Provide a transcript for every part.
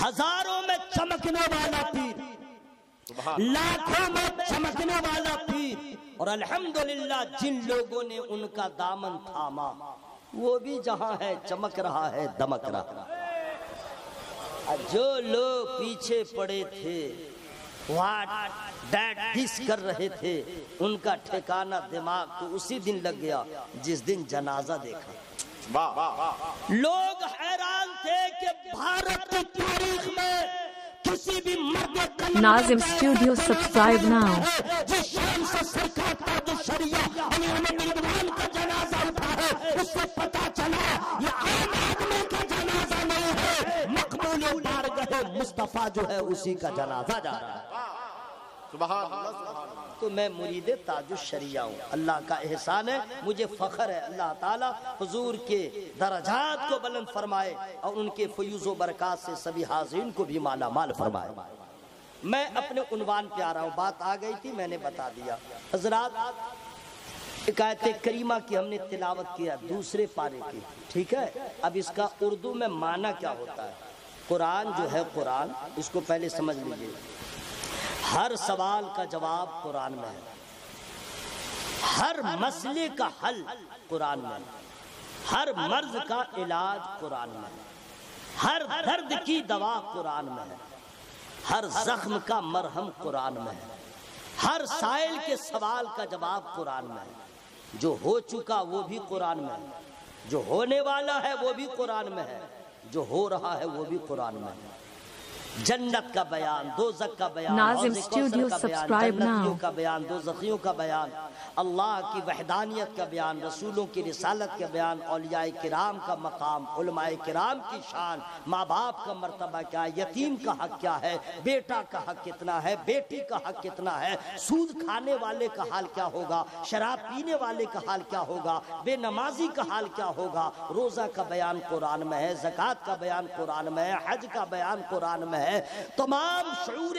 ہزاروں میں چمکنے والا پیر، لاکھوں میں چمکنے والا پیر، اور الحمدللہ جن لوگوں نے ان کا دامن تھاما وہ بھی جہاں ہے چمک رہا ہے، دمک رہا ہے۔ جو لوگ پیچھے پڑے تھے، واٹ دیٹ دس کر رہے تھے، ان کا ٹھکانہ دماغ تو اسی دن لگ گیا جس دن جنازہ دیکھا۔ لوگ حیران تھے کہ بھارت کی تاریخ میں کسی بھی مرد ناظم اسٹوڈیو سبسکرائب ناؤ۔ جس شان سے سرکار تاج الشریعہ امام رضوان کا جنازہ اٹھا ہے، اس سے پتہ چلا یہ عام آدمی کا جنازہ نہیں ہے، مقبول بارگاہ مصطفیٰ جو ہے اسی کا جنازہ جا رہا ہے۔ سبحان اللہ۔ تو میں مرید تاج الشریعہ ہوں، اللہ کا احسان ہے، مجھے فخر ہے۔ اللہ تعالیٰ حضور کے درجات کو بلند فرمائے اور ان کے فیوز و برکات سے سبھی حاضرین کو بھی مالا مال فرمائے۔ میں اپنے عنوان پہ آ رہا ہوں، بات آ گئی تھی میں نے بتا دیا۔ حضرات، ایک آیت کریمہ کی ہم نے تلاوت کیا دوسرے پارے کی، ٹھیک ہے؟ اب اس کا اردو میں معنی کیا ہوتا ہے؟ قرآن جو ہے قرآن، اس کو پہلے سمجھ لیجئے، ہر سوال کا جواب قرآن میں ہے، ہر مسئلے کا حل قرآن میں ہے، ہر مرض کا علاج قرآن میں ہے، ہر درد کی دوا قرآن میں ہے، ہر زخم کا مرہم قرآن میں ہے، ہر سائل کے سوال کا جواب قرآن میں ہے، جو ہو چکا وہ بھی قرآن میں ہے، جو ہونے والا ہے وہ بھی قرآن میں ہے، جو ہو رہا ہے وہ بھی قرآن میں ہے۔ جنت کا بیان، دوزخ کا بیان، ناظم اسٹوڈیو سبسکرائب ناؤ۔ جنتیوں کا بیان، دوزخیوں کا بیان، اللہ کی وحدانیت کا بیان، رسولوں کی رسالت کا بیان، اولیاء کرام کا مقام، علماء کرام کی شان، ماں باپ کا مرتبہ کیا ہے، یتیم کا حق کیا ہے، بیٹا کا حق کتنا ہے، بیٹی کا حق کتنا ہے، سود کھانے والے کا حال کیا ہوگا، شراب پینے والے کا حال کیا ہوگا، بے نمازی کا حال کیا ہوگا۔ روزہ کا بیان قرآن میں ہے، زکوٰۃ کا بیان قرآن میں ہے، حج کا بیان قرآن میں ہے، تمام شعور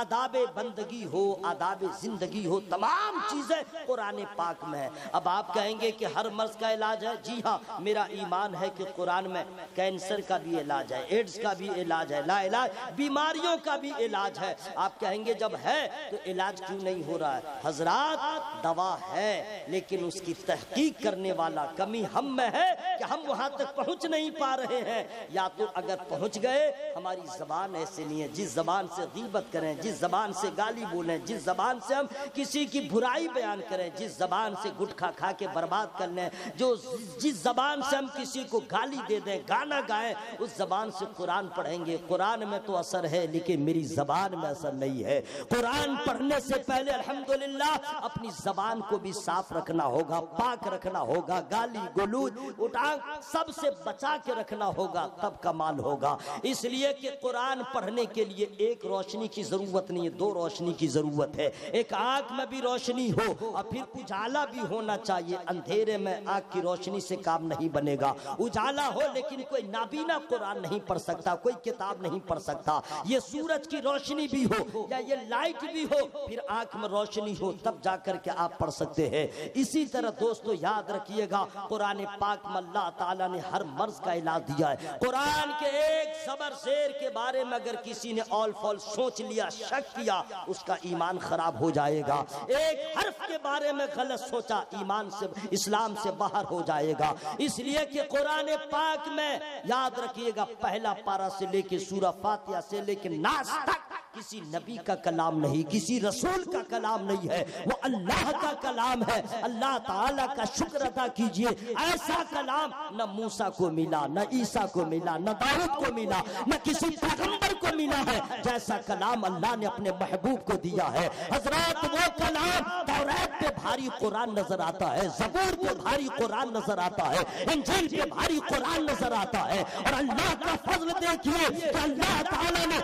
آداب بندگی ہو، آداب زندگی ہو، تمام چیزیں قرآن پاک میں ہے۔ اب آپ کہیں گے کہ ہر مرض کا علاج ہے، جی ہاں، میرا ایمان ہے کہ قرآن میں کینسر کا بھی علاج ہے، ایڈز کا بھی علاج ہے، لا علاج بیماریوں کا بھی علاج ہے۔ آپ کہیں گے جب ہے تو علاج کیوں نہیں ہو رہا ہے؟ حضرات، دوا ہے لیکن اس کی تحقیق کرنے والا کمی ہم میں ہے کہ ہم وہاں تک پہنچ نہیں پا رہے ہیں، یا تو اگر پہنچ گئے ہماری زبان ایسے نہیں ہے، جس زبان سے غیبت کریں، جس زبان سے گالی بولیں، جس زبان سے ہم کسی کی برائی بیان کریں، جس زبان سے گٹکھا کھا کے برباد کر لیں، جس زبان سے ہم کسی کو گالی دے دیں، گانا گائیں، اس زبان سے قرآن پڑھیں گے۔ قرآن میں تو اثر ہے لیکن میری زبان میں اثر نہیں ہے۔ قرآن پڑھنے سے پہلے الحمدللہ اپنی زبان کو بھی صاف رکھنا ہوگا، پاک رکھنا ہوگا، گالی گلوچ اٹھا سب سے بچا کے رکھنا ہوگا، تب کمال ہوگا۔ اس لیے کہ قرآن پڑھنے کے لیے ایک روشنی کی ضرورت نہیں ہے، دو روشنی کی ضرورت ہے۔ ایک آنکھ میں بھی روشنی ہو اور پھر اجالا بھی ہونا چاہیے۔ اندھیرے میں آنکھ کی روشنی سے کام نہیں بنے گا۔ اجالا ہو لیکن کوئی نابینا قرآن نہیں پڑھ سکتا، کوئی کتاب نہیں پڑھ سکتا۔ یہ سورج کی روشنی بھی ہو یا یہ لائٹ بھی ہو، پھر آنکھ میں روشنی ہو، تب جا کر کے آپ پڑھ سکتے ہیں۔ اسی طرح دوستو یاد رکھیے گا، قرآن پاک میں اللہ تعالیٰ نے ہر مرض کا علاج دیا ہے۔ قرآن کے ایک زبر زیر کے بارے میں اگر کسی نے آل فال سوچ لیا، شک کیا، اس کا ایمان خراب ہو جائے گا۔ ایک حرف کے بارے میں غلط سوچا، ایمان سے، اسلام سے باہر ہو جائے گا۔ اس لیے کہ قرآن پاک میں یاد رکھیے گا، پہلا پارہ سے لے کے سورہ فاتحہ سے لے کے ناس تک کسی نبی کا کلام نہیں، کسی رسول کا کلام نہیں ہے، وہ اللہ کا کلام ہے۔ اللہ تعالیٰ کا شکر ادا کیجئے، ایسا کلام نہ موسیٰ کو ملا، نہ عیسیٰ کو ملا، نہ داؤد کو ملا، نہ کسی پیغمبر کو ملا ہے جیسا کلام اللہ نے اپنے محبوب کو دیا ہے۔ حضرات، وہ کلام توریت پہ بھاری قرآن نظر آتا ہے، زبور پہ بھاری قرآن نظر آتا ہے، انجیل پہ بھاری قرآن نظر آتا ہے، اور اللہ کا فضل دیکھیے کہ اللہ تعالیٰ نے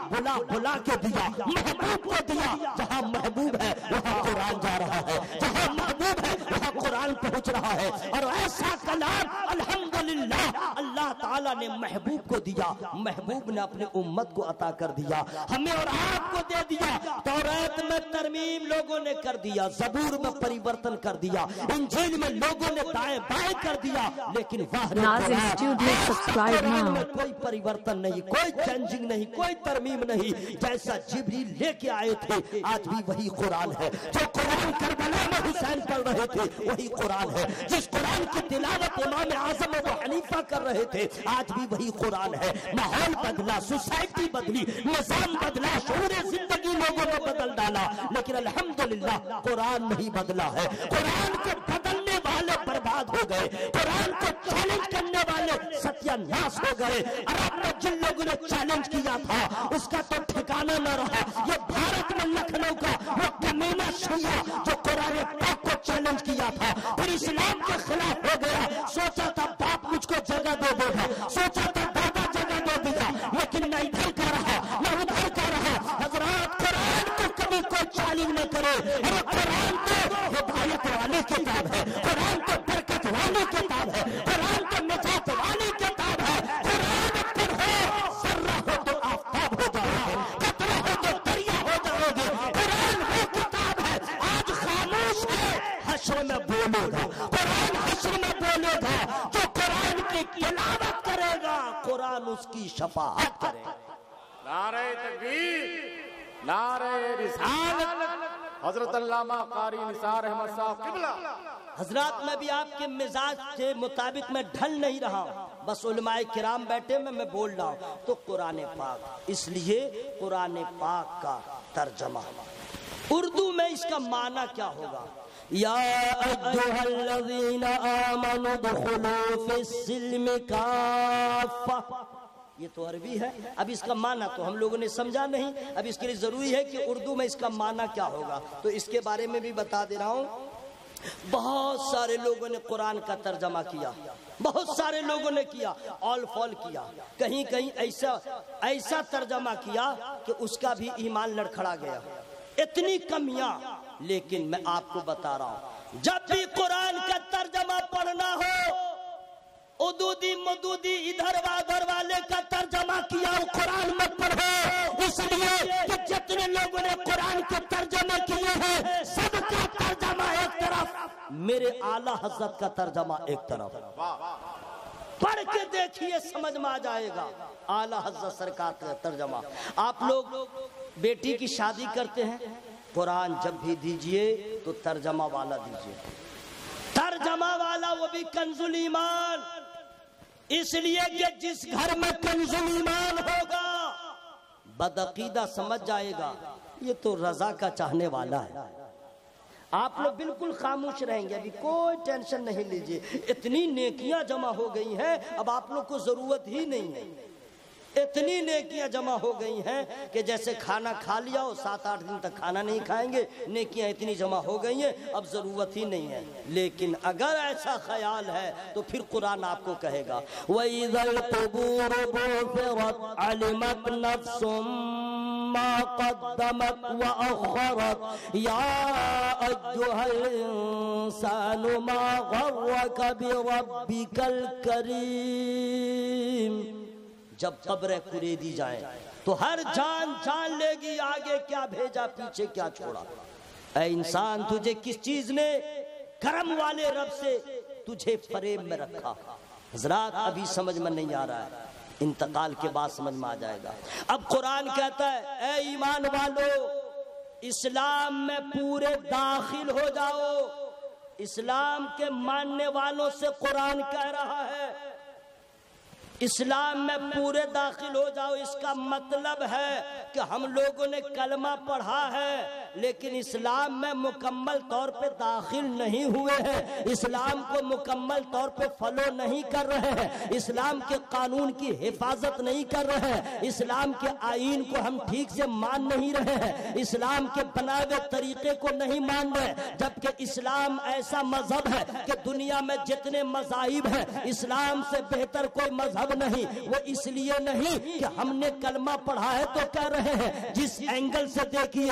بلا بلا کے دیا، محبوب کو دیا۔ جہاں محبوب ہے وہاں قرآن جا رہا ہے، جہاں محبوب ہے وہاں قرآن پہنچ رہا ہے، اور ایسا کلام الحمدللہ اللہ تعالیٰ تعالیٰ نے محبوب کو دیا، محبوب نے اپنے امت کو عطا کر دیا، ہمیں اور آپ کو دے دیا۔ تورات میں ترمیم لوگوں نے کر دیا، زبور میں پریورتن کر دیا، انجیل میں لوگوں نے دائیں بائیں کر دیا، لیکن ناظم اسٹوڈیو سبسکرائب ناؤ۔ کوئی پریورتن نہیں، کوئی چینجنگ نہیں، کوئی ترمیم نہیں۔ جیسا جبریل لے کے آئے تھے آج بھی وہی قرآن ہے، جو قرآن کربلا میں حسین پڑھ رہے تھے وہی قرآن ہے، جس قرآن کی تلاوت امام اعظم ابو حنیفہ کر رہے تھے آج بھی وہی قرآن ہے۔ ماحول بدلا، سوسائٹی بدلی، نظام بدلا، شعور زندگی لوگوں نے بدل ڈالا، لیکن الحمدللہ قرآن نہیں بدلا ہے۔ قرآن کو بدلنے والے برباد ہو گئے، قرآن کو چیلنج کرنے والے ستیہ ناس ہو گئے۔ عرب میں جن لوگوں نے چیلنج کیا تھا اس کا تو ٹھکانہ نہ رہا۔ یہ بھارت میں لکھنؤ کا وہ کمینہ شیعہ جو قرآن پاک کو چیلنج کیا تھا پھر اسلام کے خلاف ہو گیا، سوچا تھا باپ مجھ کو جگہ دے دے گا، سوچا تھا دادا جگہ دے دے گا، لیکن نہ ادھر کا رہا نہ ادھر کا رہا۔ حضرات قرآن کو کبھی کوئی چیلنج نہ کرے، اور قرآن تو ہدایت والی کتاب ہے، قرآن تو برکت والی کتاب ہے، قرآن تو نجات والی کتاب ہے۔ قرآن پڑھو، ذرہ ہو تو آفتاب ہو جاؤ گے، قطرہ ہو تو دریا ہو جاؤ گے۔ قرآن وہ کتاب ہے آج خاموش ہے، حشر میں بولے گا، قرآن حشر میں بولے گا۔ جو قرآن کی تلاوت کرے گا قرآن اس کی شفاعت کرے گا۔ نعرہ تکبیر، نعرہ رسالت، حضرت علامہ قاری نثار احمد صاحب قبلہ۔ حضرات میں بھی آپ کے مزاج کے مطابق میں ڈھل نہیں رہا ہوں، بس علماء کرام بیٹھے میں بول رہا ہوں تو قرآن پاک، اس لیے قرآن پاک کا ترجمہ اردو میں اس کا معنی کیا ہوگا؟ یا ایھا الذین آمنوا ادخلوا فی السلم کافہ، یہ تو عربی ہے، اب اس کا معنی تو ہم لوگوں نے سمجھا نہیں، اب اس کے لیے ضروری ہے کہ اردو میں اس کا معنی کیا ہوگا، تو اس کے بارے میں بھی بتا دے رہا ہوں۔ بہت سارے لوگوں نے قرآن کا ترجمہ کیا، بہت سارے لوگوں نے کیا، آل فال کیا، کہیں کہیں ایسا ترجمہ کیا کہ اس کا بھی ایمان لڑکھڑا گیا، اتنی کمیاں۔ لیکن میں آپ کو بتا رہا ہوں جب بھی قرآن کا ترجمہ پڑھنا ہو، ادودی مدودی ادھر وادھر والے کا ترجمہ کیا قرآن میں پڑھو، اس لیے کہ جتنے لوگوں نے قرآن کے ترجمے کیے ہیں سب کا ترجمہ ایک طرف، میرے اعلیٰ حضرت کا ترجمہ ایک طرف۔ پڑھ کے دیکھیے سمجھ میں آ جائے گا اعلیٰ حضرت سرکار کا ترجمہ۔ آپ لوگ بیٹی کی شادی کرتے ہیں، قرآن جب بھی دیجئے تو ترجمہ والا دیجئے، ترجمہ والا وہ بھی کنز الایمان، اس لیے کہ جس گھر میں کنز الایمان ہوگا بدعقیدہ سمجھ جائے گا یہ تو رضا کا چاہنے والا ہے۔ آپ لوگ بالکل خاموش رہیں گے، ابھی کوئی ٹینشن نہیں لیجئے، اتنی نیکیاں جمع ہو گئی ہیں اب آپ لوگ کو ضرورت ہی نہیں ہے، اتنی نیکیاں جمع ہو گئی ہیں کہ جیسے کھانا کھا لیا ہو 7-8 دن تک کھانا نہیں کھائیں گے، نیکیاں اتنی جمع ہو گئی ہیں اب ضرورت ہی نہیں ہے۔ لیکن اگر ایسا خیال ہے تو پھر قرآن آپ کو کہے گا وَإِذَا الْقُبُورُ بُعْثِرَتْ عَلِمَتْ نَفْسٌ مَا قَدَّمَتْ وَأَخَّرَتْ يَا أَيُّهَا الْإِنسَانُ مَا غَرَّكَ بِرَبِّكَ الْكَرِيمِ۔ جب قبریں کریدی جائیں تو ہر جان جان لے گی آگے کیا بھیجا پیچھے کیا چھوڑا۔ اے انسان تجھے کس چیز نے کرم والے رب سے تجھے فریب میں رکھا؟ حضرات ابھی سمجھ میں نہیں آ رہا ہے، انتقال کے بعد سمجھ میں آ جائے گا۔ اب قرآن کہتا ہے اے ایمان والو اسلام میں پورے داخل ہو جاؤ، اسلام کے ماننے والوں سے قرآن کہہ رہا ہے اسلام میں پورے داخل ہو جاؤ۔ اس کا مطلب ہے کہ ہم لوگوں نے کلمہ پڑھا ہے لیکن اسلام میں مکمل طور پہ داخل نہیں ہوئے ہیں، اسلام کو مکمل طور پہ فالو نہیں کر رہے ہیں، اسلام کے قانون کی حفاظت نہیں کر رہے ہیں، اسلام کے آئین کو ہم ٹھیک سے مان نہیں رہے ہیں، اسلام کے بنائے ہوئے طریقے کو نہیں مان رہے، جبکہ اسلام ایسا مذہب ہے کہ دنیا میں جتنے مذاہب ہیں اسلام سے بہتر کوئی مذہب نہیں۔ وہ اس لیے نہیں کہ ہم نے کلمہ پڑھا ہے تو کہہ رہے ہیں، جس اینگل سے دیکھیے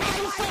250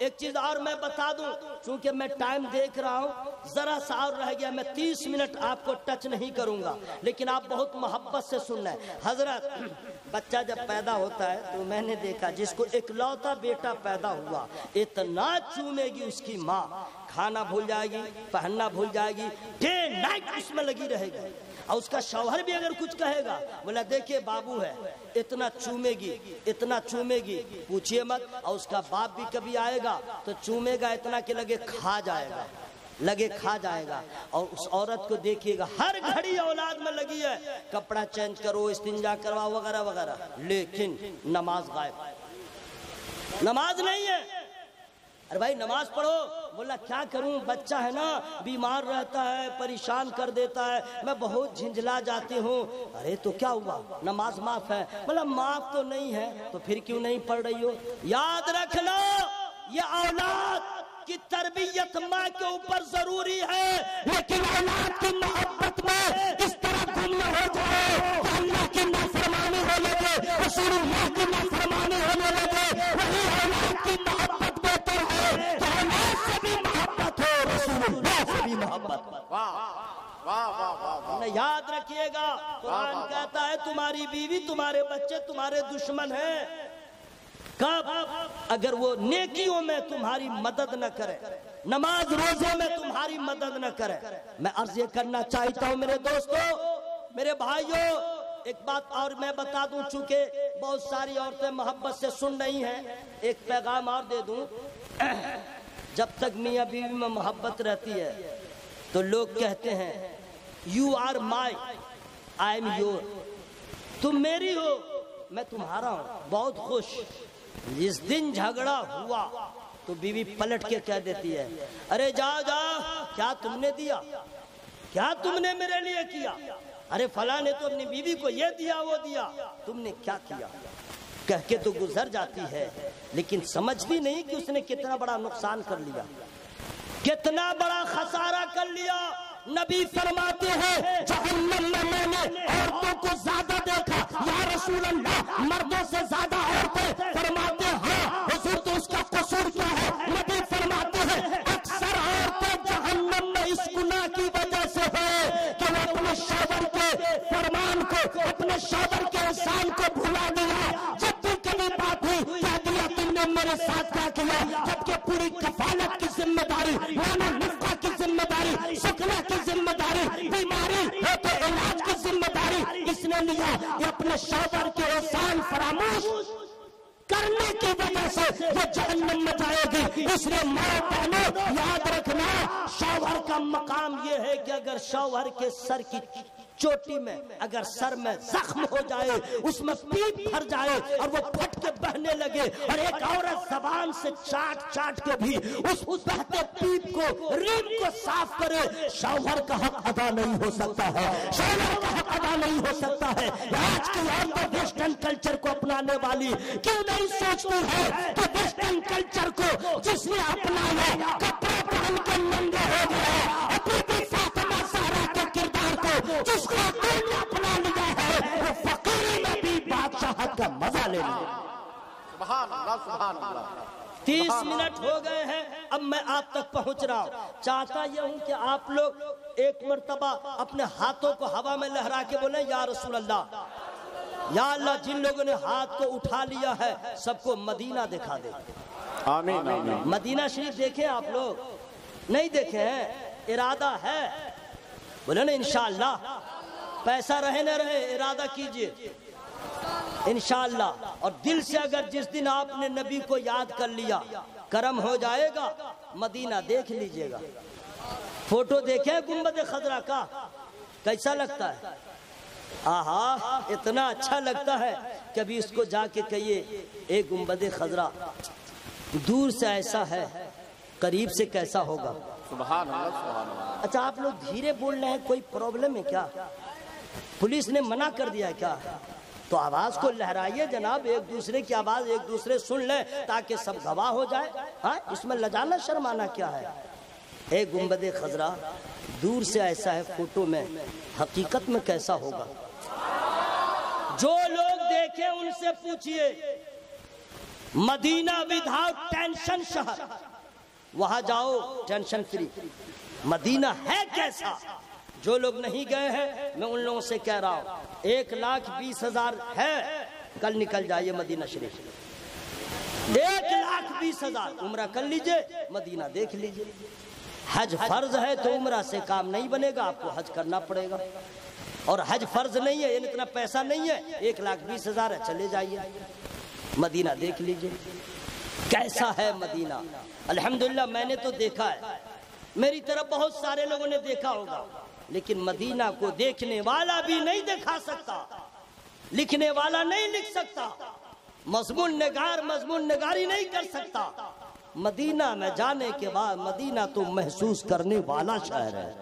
ایک چیز اور میں بتا دوں، چونکہ میں ٹائم دیکھ رہا ہوں، ذرا سا اور رہ گیا، میں 30 منٹ آپ کو ٹچ نہیں کروں گا، لیکن آپ بہت محبت سے سننا ہے۔ حضرت بچہ جب پیدا ہوتا ہے تو میں نے دیکھا جس کو اکلوتا بیٹا پیدا ہوا اتنا چومے گی اس کی ماں، کھانا بھول جائے گی، پہننا بھول جائے گی، ڈے نائٹ اس میں لگی رہے گی، اور اس کا شوہر بھی اگر کچھ کہے گا بولا دیکھیے بابو ہے، اتنا چومے گی، اتنا چومے گی، پوچھئے مت۔ اور اس کا باپ بھی کبھی آئے گا تو چومے گا اتنا کہ لگے کھا جائے گا، لگے کھا جائے گا۔ اور اس عورت کو دیکھیے گا ہر گھڑی اولاد میں لگی ہے، کپڑا چینج کرو، استنجا کرواؤ وغیرہ وغیرہ، لیکن نماز غائب، نماز نہیں ہے۔ ارے بھائی نماز پڑھو، بولا کیا کروں، بچہ ہے نا بیمار رہتا ہے، پریشان کر دیتا ہے، میں بہت جھنجھلا جاتی ہوں۔ ارے تو کیا ہوا، نماز معاف ہے؟ بولا معاف تو نہیں ہے، تو پھر کیوں نہیں پڑھ رہی ہو؟ یاد رکھ لو یہ اولاد کی تربیت ماں کے اوپر ضروری ہے، لیکن اولاد کی محبت میں اس طرح گم نہ ہو جائے کہ اللہ کی نافرمانی ہو لگے، رسول اللہ کی نافرمانی ہونے لگے۔ وہی اولاد کی محبت بہتر ہے کہ اولاد سے بھی محبت ہو، رسول اللہ سے بھی محبت۔ یاد رکھیے گا قرآن کہتا ہے تمہاری بیوی تمہارے بچے تمہارے دشمن ہیں، کب؟ اگر وہ نیکیوں میں تمہاری مدد نہ کرے، نماز روزے میں تمہاری مدد نہ کرے۔ میں عرض یہ کرنا چاہتا ہوں میرے دوستو، میرے بھائیوں، ایک بات اور میں بتا دوں، چونکہ بہت ساری عورتیں محبت سے سن رہی ہیں، ایک پیغام اور دے دوں۔ جب تک میاں بیوی میں محبت رہتی ہے تو لوگ کہتے ہیں you are my, I am your, تم میری ہو میں تمہارا ہوں، بہت خوش۔ جس دن جھگڑا ہوا تو بیوی پلٹ کے کہہ دیتی ہے ارے جا جا، کیا تم نے دیا، کیا تم نے میرے لیے کیا، ارے فلاں نے تو اپنی بیوی کو یہ دیا وہ دیا، تم نے کیا کیا، کہہ کے تو گزر جاتی ہے، لیکن سمجھتی نہیں کہ اس نے کتنا بڑا نقصان کر لیا، کتنا بڑا خسارہ کر لیا۔ نبی فرماتے ہیں جہنم میں میں نے عورتوں کو زیادہ دیکھا، یا رسول اللہ مردوں سے زیادہ عورتیں؟ فرماتے ہاں حضور، تو اس کا قصور کیا ہے؟ نبی فرماتے ہیں اکثر عورتیں جہنم میں اس گناہ کی وجہ سے ہے کہ وہ اپنے شوہر کے فرمان کو، اپنے شوہر کے احسان کو بھلا دیا، جب بھی کبھی بات ہوئی کہہ دیا تم نے میرے ساتھ کیا کیا، جبکہ پوری کفالت کی ذمہ داری، لانا نفقہ کی ذمہ داری، سکنا کی ذمہ داری، بیماری ہے تو علاج کی ذمہ داری اس نے لیا، یہ اپنے شوہر کے احسان فراموش کرنے کی وجہ سے وہ جہنم میں جائے گی۔ اس لیے ماں بہنوں یاد رکھنا، شوہر کا مقام یہ ہے کہ اگر شوہر کے سر کی چوٹی میں اگر سر میں زخم ہو جائے، اس میں پیپ بھر جائے اور وہ پھٹ کے بہنے لگے، اور ایک عورت زبان سے چاٹ چاٹ کے بھی اس بہتے پیپ کو، ریم کو صاف کرے، شوہر کا حق ادا نہیں ہو سکتا ہے، شوہر کا حق ادا نہیں ہو سکتا ہے۔ آج کی عورتیں ویسٹرن کلچر کو اپنانے والی کیوں نہیں سوچتی ہے کہ ویسٹرن کلچر کو جس نے اپنایا، کپڑے پہن کے ننگے ہو گیا، اپنی بھی فاطمہ زہرا کے کردار کو جس کو دل نے اپنا لیا ہے، وہ فقیری میں بھی بادشاہت کا مزہ لے لیا۔ سبحان اللہ، سبحان اللہ۔ 30 منٹ ہو گئے ہیں، اب میں آپ تک پہنچ رہا ہوں۔ چاہتا یہ ہوں کہ آپ لوگ ایک مرتبہ اپنے ہاتھوں کو ہوا میں لہرا کے بولیں یا رسول اللہ، یا اللہ۔ جن لوگوں نے ہاتھ کو اٹھا لیا ہے سب کو مدینہ دکھا دے۔ آمین آمین۔ مدینہ شریف دیکھیں آپ لوگ، نہیں دیکھے ہیں؟ ارادہ ہے، بولے نا انشاءاللہ، پیسہ رہے نہ رہے ارادہ کیجئے انشاءاللہ، اور دل سے اگر جس دن آپ نے نبی کو یاد کر لیا کرم ہو جائے گا، مدینہ دیکھ لیجئے گا۔ فوٹو دیکھیں گنبد خضرا کا، کیسا لگتا ہے؟ آہا اتنا اچھا لگتا ہے، کبھی اس کو جا کے کہیے اے گنبد خضرا دور سے ایسا ہے، قریب سے کیسا ہوگا؟ سبحان اللہ، سبحان اللہ۔ اچھا آپ لوگ دھیرے بول رہے ہیں، کوئی پرابلم ہے کیا؟ پولیس نے منع کر دیا ہے کیا؟ تو آواز کو لہرائیے جناب، ایک دوسرے کی آواز ایک دوسرے سن لیں تاکہ سب گواہ ہو جائے۔ ہاں اس میں لجانا شرمانا کیا ہے؟ اے گنبد خضرا دور سے ایسا ہے، فوٹو میں حقیقت میں کیسا ہوگا؟ جو لوگ دیکھیں ان سے پوچھئے، مدینہ وداؤٹ ٹینشن شہر، وہاں جاؤ ٹینشن فری۔ مدینہ ہے کیسا؟ جو لوگ نہیں گئے ہیں میں ان لوگوں سے کہہ رہا ہوں 1,20,000 ہے، کل نکل جائیے مدینہ شریف، 1,20,000 عمرہ کر لیجئے، مدینہ دیکھ لیجئے۔ حج فرض ہے تو عمرہ سے کام نہیں بنے گا، آپ کو حج کرنا پڑے گا، اور حج فرض نہیں ہے، اتنا پیسہ نہیں ہے، 1,20,000 ہے، چلے جائیے مدینہ دیکھ لیجئے کیسا ہے مدینہ۔ الحمدللہ میں نے تو دیکھا ہے، میری طرف بہت سارے لوگوں نے دیکھا ہوگا، لیکن مدینہ کو دیکھنے والا بھی نہیں دکھا سکتا، لکھنے والا نہیں لکھ سکتا، مضمون نگار مضمون نگاری نہیں کر سکتا۔ مدینہ میں جانے کے بعد مدینہ تو محسوس کرنے والا شہر ہے،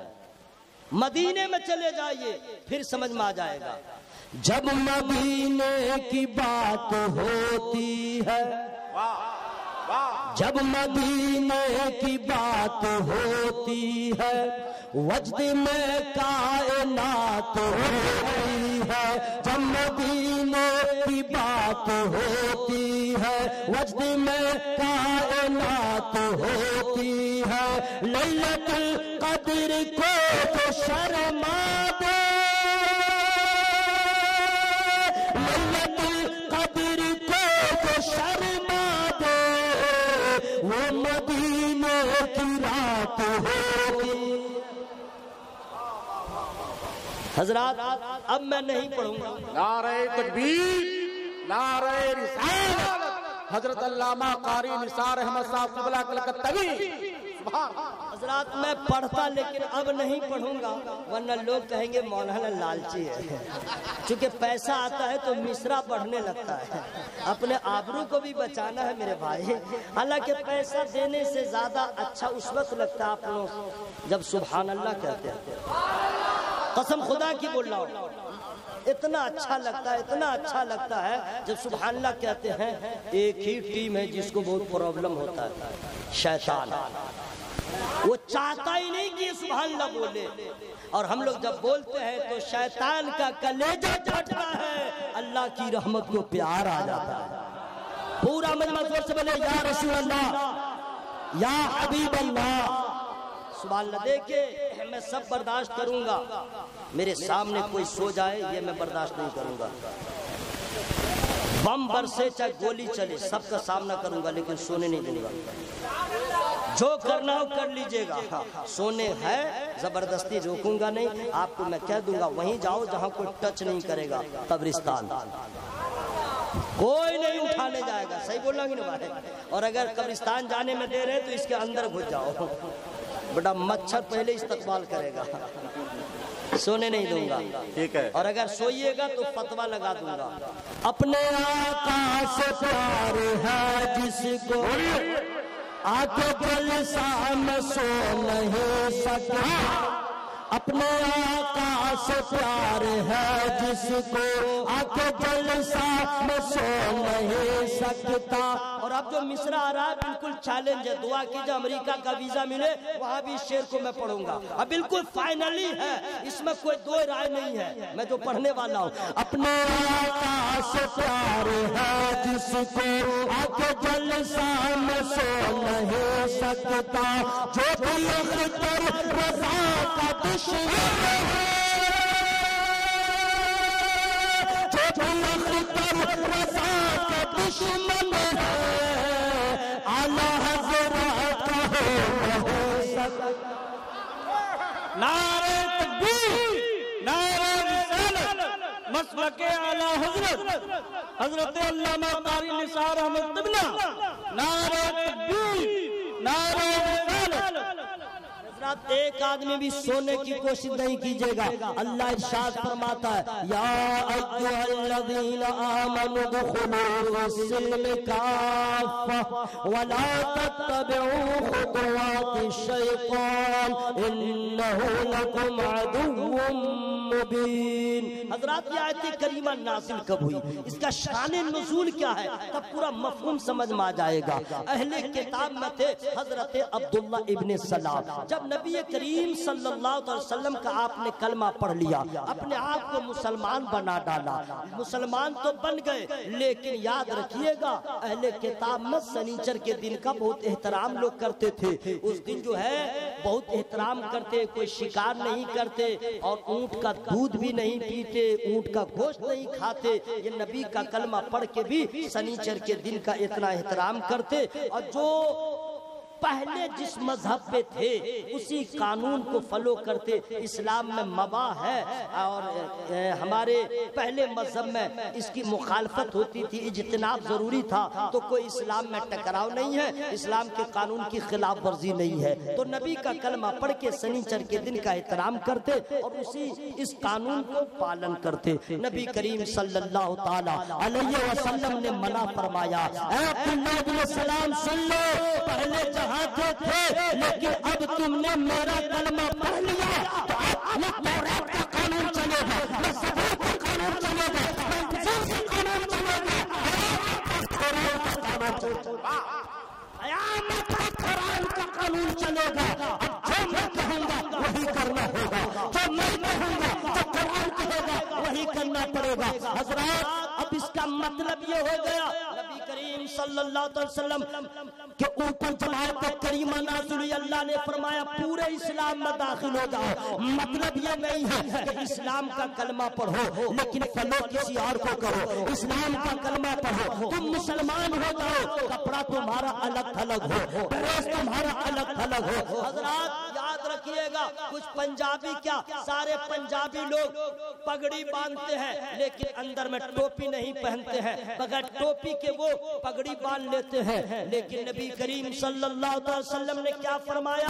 مدینے میں چلے جائیے پھر سمجھ میں آ جائے گا۔ جب مدینے کی بات ہوتی ہے، جب مدینے کی بات ہوتی ہے، وجد میں کائنات ہوتی ہے، جب مدینے کی بات ہوتی ہے، وجد میں کائنات ہوتی ہے، لیلۃ القدر کو تو شرما دے، لیلۃ القدر کو تو شرما دے، وہ مدینے کی رات ہوگی۔ حضرات اب میں نہیں پڑھوں گا، نعرہ تکبیر، نعرہ رسالت، حضرت علامہ قاری نثار احمد صاحب قبلہ کلکتوی۔ حضرات میں پڑھتا لیکن اب نہیں پڑھوں گا، ورنہ لوگ کہیں گے مولانا لالچی ہے، چونکہ پیسہ آتا ہے تو مصرع پڑھنے لگتا ہے، اپنے آبرو کو بھی بچانا ہے میرے بھائی۔ حالانکہ پیسہ دینے سے زیادہ اچھا اس وقت لگتا ہے آپ لوگ جب سبحان اللہ کہتے ہیں، قسم خدا کی بول رہا ہوں، اتنا اچھا لگتا ہے، اتنا اچھا لگتا ہے جب سبحان اللہ کہتے ہیں۔ ایک ہی ٹیم ہے جس کو بہت پرابلم ہوتا ہے، شیطان، وہ چاہتا ہی نہیں کہ سبحان اللہ بولے، اور ہم لوگ جب بولتے ہیں تو شیطان کا کلیجہ پھٹتا ہے، اللہ کی رحمت کو پیار آ جاتا ہے۔ پورا مجمع زور سے بولے یا رسول اللہ، یا حبیب اللہ، سبحان اللہ۔ دیکھیں میں سب برداشت کروں گا، میرے سامنے کوئی سو جائے یہ میں برداشت نہیں کروں گا، بم برسے چاہے گولی چلے سب کا سامنا کروں گا، لیکن سونے نہیں دوں گا۔ جو کرنا ہو کر لیجئے گا، سونے ہے زبردستی روکوں گا نہیں، آپ کو میں کہہ دوں گا وہیں جاؤ جہاں کوئی ٹچ نہیں کرے گا، قبرستان کوئی نہیں اٹھانے جائے گا، صحیح بول رہا ہوں نا بھائی؟ اور اگر قبرستان جانے میں دے رہے تو اس کے اندر گھس جاؤ، بڑا مچھر پہلے استقبال کرے گا، سونے نہیں دوں گا، ٹھیک ہے؟ اور اگر سوئیے گا تو فتویٰ لگا دوں گا۔ اپنے آقا سے پیار ہے جس کو آنکھوں جلسہ میں سو نہیں سکتا، اپنے آقا سے پیار ہے جس کو آنکھوں جلسہ میں سو نہیں سکتا۔ اور اب جو مصرع آ رہا ہے بالکل چیلنج ہے، دعا کیجئے امریکہ کا ویزا ملے، وہاں بھی اس شعر کو میں پڑھوں گا، اب بالکل فائنلی ہے، اس میں کوئی دو رائے نہیں ہے، میں جو پڑھنے والا ہوں۔ اپنے آقا سے پیار ہے جس کو آنکھوں جلسہ میں سو نہیں سکتا، جو بھی اختر رضا کا دشمن ہے، جو بھی اختر رضا کا دشمن ہے، اعلیٰ حضرت کا ہو سکتا۔ نعرہ تکبیر، نعرہ رسالت، مسلک اعلیٰ حضرت حضرت علامہ قاری نثار احمد طبلہ، نعرہ تکبیر، نعرہ رسالت۔ حضرات ایک آدمی بھی سونے کی کوشش نہیں کیجئے گا، اللہ ارشاد فرماتا ہے یا ایھا الذین آمنوا ادخلوا فی السلم کافۃ ولا تتبعوا خطوات الشیطان انہ لکم عدو مبین۔ حضرات یہ آیت کریمہ نازل کب ہوئی، اس کا شان نزول کیا ہے، تب پورا مفہوم سمجھ میں آ جائے گا۔ اہل کتاب میں تھے حضرت عبداللہ ابن سلام۔ جب نبی کریم صلی اللہ علیہ وسلم کا آپ نے کلمہ پڑھ لیا، اپنے آپ کو مسلمان بنا ڈالا، مسلمان تو بن گئے، لیکن یاد رکھیے گا اہل کتاب میں سنیچر کے دن کا بہت احترام لوگ کرتے تھے۔ اس دن جو ہے بہت احترام کرتے، کوئی شکار نہیں کرتے اور اونٹ کا دودھ بھی نہیں پیتے، اونٹ کا گوشت نہیں کھاتے۔ یہ نبی کا کلمہ پڑھ کے بھی سنیچر کے دن کا اتنا احترام کرتے، اور جو پہلے جس مذہب پہ تھے اسی قانون کو فالو کرتے۔ اسلام میں مباح ہے اور ہمارے پہلے مذہب میں اس کی مخالفت ہوتی تھی، اجتناب ضروری تھا، تو کوئی اسلام میں ٹکراؤ نہیں ہے، اسلام کے قانون کی خلاف ورزی نہیں ہے۔ تو نبی کا کلمہ پڑھ کے سنیچر کے دن کا احترام کرتے اور اس قانون کو پالن کرتے۔ نبی کریم صلی اللہ تعالی علیہ وسلم نے منع فرمایا، اے عبداللہ بن سلام سن لو، پہلے تھے لیکن اب تم نے میرا کلمہ پڑھ لیا تو اب نہ توریت کا قانون چلے گا، نہ زبور کا قانون چلے گا، نہ انجیل کا قانون چلے گا، قیامت تک قرآن کا قانون چلے گا۔ اب جو میں کہوں گا وہی کرنا ہوگا، جو میں کہوں گا جو قرآن کہے گا وہی کرنا پڑے گا۔ حضرات اب اس کا مطلب یہ ہو گیا نبی کریم صلی اللہ علیہ وسلم کہ اوپر جب آیت کریمہ نازل ہوئی، اللہ نے فرمایا پورے اسلام میں داخل ہو جاؤ۔ مطلب یہ نہیں ہے کہ اسلام کا کلمہ پڑھو لیکن فالو کسی اور کو کرو، اسلام کا کلمہ پڑھو تم مسلمان ہو جاؤ، کپڑا تمہارا الگ تھلگ ہو، ڈریس تمہارا الگ تھلگ ہو۔ حضرات یاد رکھیے گا کچھ پنجابی کیا سارے پنجابی لوگ پگڑی باندھتے ہیں لیکن اندر میں ٹوپی نہیں پہنتے ہیں، بغیر ٹوپی کے وہ پگڑی باندھ لیتے ہیں، لیکن نبی کریم صلی اللہ علیہ وسلم نے کیا فرمایا،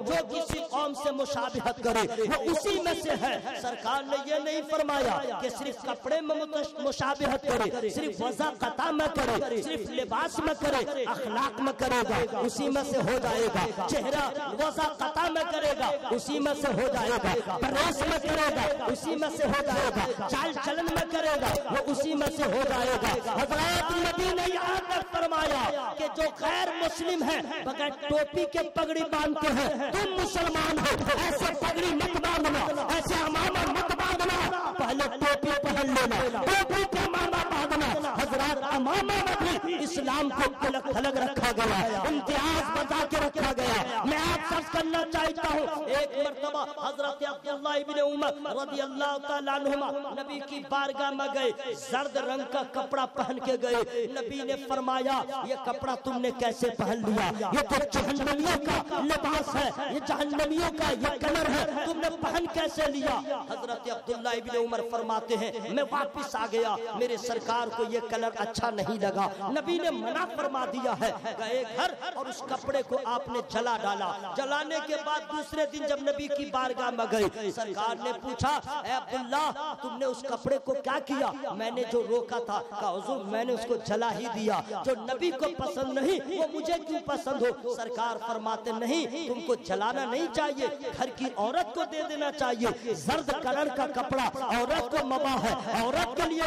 جو کسی قوم سے مشابہت کرے وہ اسی میں سے ہے۔ سرکار نے یہ نہیں فرمایا کہ صرف کپڑے میں مشابہت کرے، صرف وضاقتہ میں کرے، صرف لباس میں کرے، اخلاق میں کرے گا اسی میں سے ہو جائے گا، چہرہ وضاقتہ میں کرے گا اسی میں سے ہو جائے گا، ڈریس میں کرے گا اسی میں سے ہو جائے گا، چال چلن میں کرے گا وہ اسی میں سے ہو جائے گا۔ حضرات نبی نے یہاں تک فرمایا کہ جو غیر مسلم ہے بغیر ٹوپی کے پگڑی باندھتے ہیں، تم مسلمان ہو ایسے پگڑی مت باندھنا، ایسے امامہ مت باندھنا، پہلے ٹوپی پہن لینا، ٹوپی پہ امامہ باندھنا۔ حضرات امامہ میں بھی اسلام کو الگ الگ رکھا گیا، امتیاز بتا کے رکھا گیا۔ میں آپ سب کرنا چاہتا ہوں، ایک مرتبہ حضرت عبداللہ ابن عمر رضی اللہ تعالیٰ عنہما نبی کی بارگاہ میں گئے، زرد رنگ کا کپڑا پہن کے گئے۔ نبی نے فرمایا یہ کپڑا تم نے کیسے پہن لیا، یہ تو جہنمیوں کا لباس ہے، یہ جہنمیوں کا یہ کلر ہے، تم نے پہن کیسے لیا؟ حضرت عبداللہ ابن عمر فرماتے ہیں میں واپس آ گیا، میرے سرکار کو یہ کلر اچھا نہیں لگا، نبی نے منع فرما دیا ہے۔ گئے گھر اور اس کپڑے کو آپ نے جلا ڈالا، جلانے کے بعد دوسرے دن جب نبی کی بارگاہ میں گئے، سرکار نے پوچھا اے عبداللہ تم نے اس کپڑے کو کیا کیا؟ میں نے جو روکا تھا، کہا حضور میں نے اس کو جلا ہی دیا، جو نبی کو پسند نہیں وہ مجھے کیوں پسند ہو؟ سرکار فرماتے نہیں تم کو جلانا نہیں چاہیے، گھر کی عورت کو دے دینا چاہیے۔ زرد کلر کا کپڑا عورت کو مباح ہے، عورت کے لیے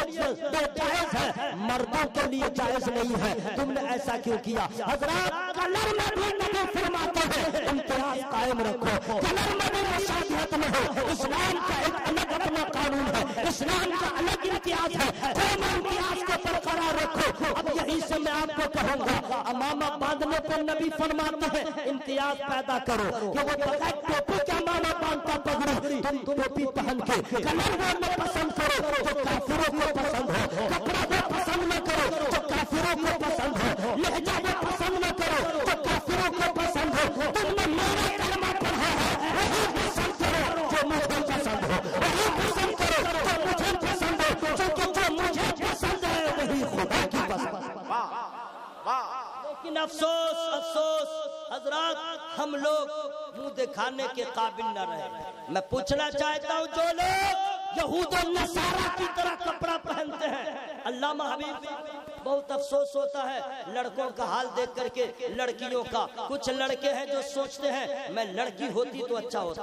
جائز ہے، مردوں کے لیے جائز نہیں ہے، تم نے ایسا کیوں کیا؟ حضرات کلر میں بھی نبی فرماتے ہیں امتیاز قائم رکھو، کلر میں بھی مشابہت نہ ہو، اسلام کا ایک الگ اپنا قانون ہے، اسلام کا الگ امتیاز ہے، تم امتیاز کو برقرار رکھو۔ اب یہی سے میں آپ کو کہوں گا امامہ باندھنے کو نبی فرماتے ہیں امتیاز پیدا کرو کہ وہ بغیر ٹوپی کے امامہ باندھتا پگڑی، تم ٹوپی پہن کے کلر وہ نہ پسند کرو جو کافروں کو پسند ہو، کپڑا وہ پسند نہ کرو جو کافروں کو پسند ہو، لہجہ وہ پسند نہ کرو جو کافروں کو پسند ہو۔ تم نے میرا کلمہ پڑھا ہے وہی پسند کرو جو مجھے پسند ہو، وہی پسند کرو جو مجھے پسند ہو، کیونکہ جو مجھے پسند ہے وہی خدا کی پسند ہے۔ لیکن افسوس افسوس حضرات ہم لوگ منہ دکھانے کے قابل نہ رہے۔ میں پوچھنا چاہتا ہوں جو لوگ یہود و نصارہ کی طرح کپڑا پہنتے ہیں، علامہ حبیب بہت افسوس ہوتا ہے لڑکوں کا حال دیکھ کر کے، لڑکیوں کا۔ کچھ لڑکے ہیں جو سوچتے ہیں میں لڑکی ہوتی تو اچھا ہوتا،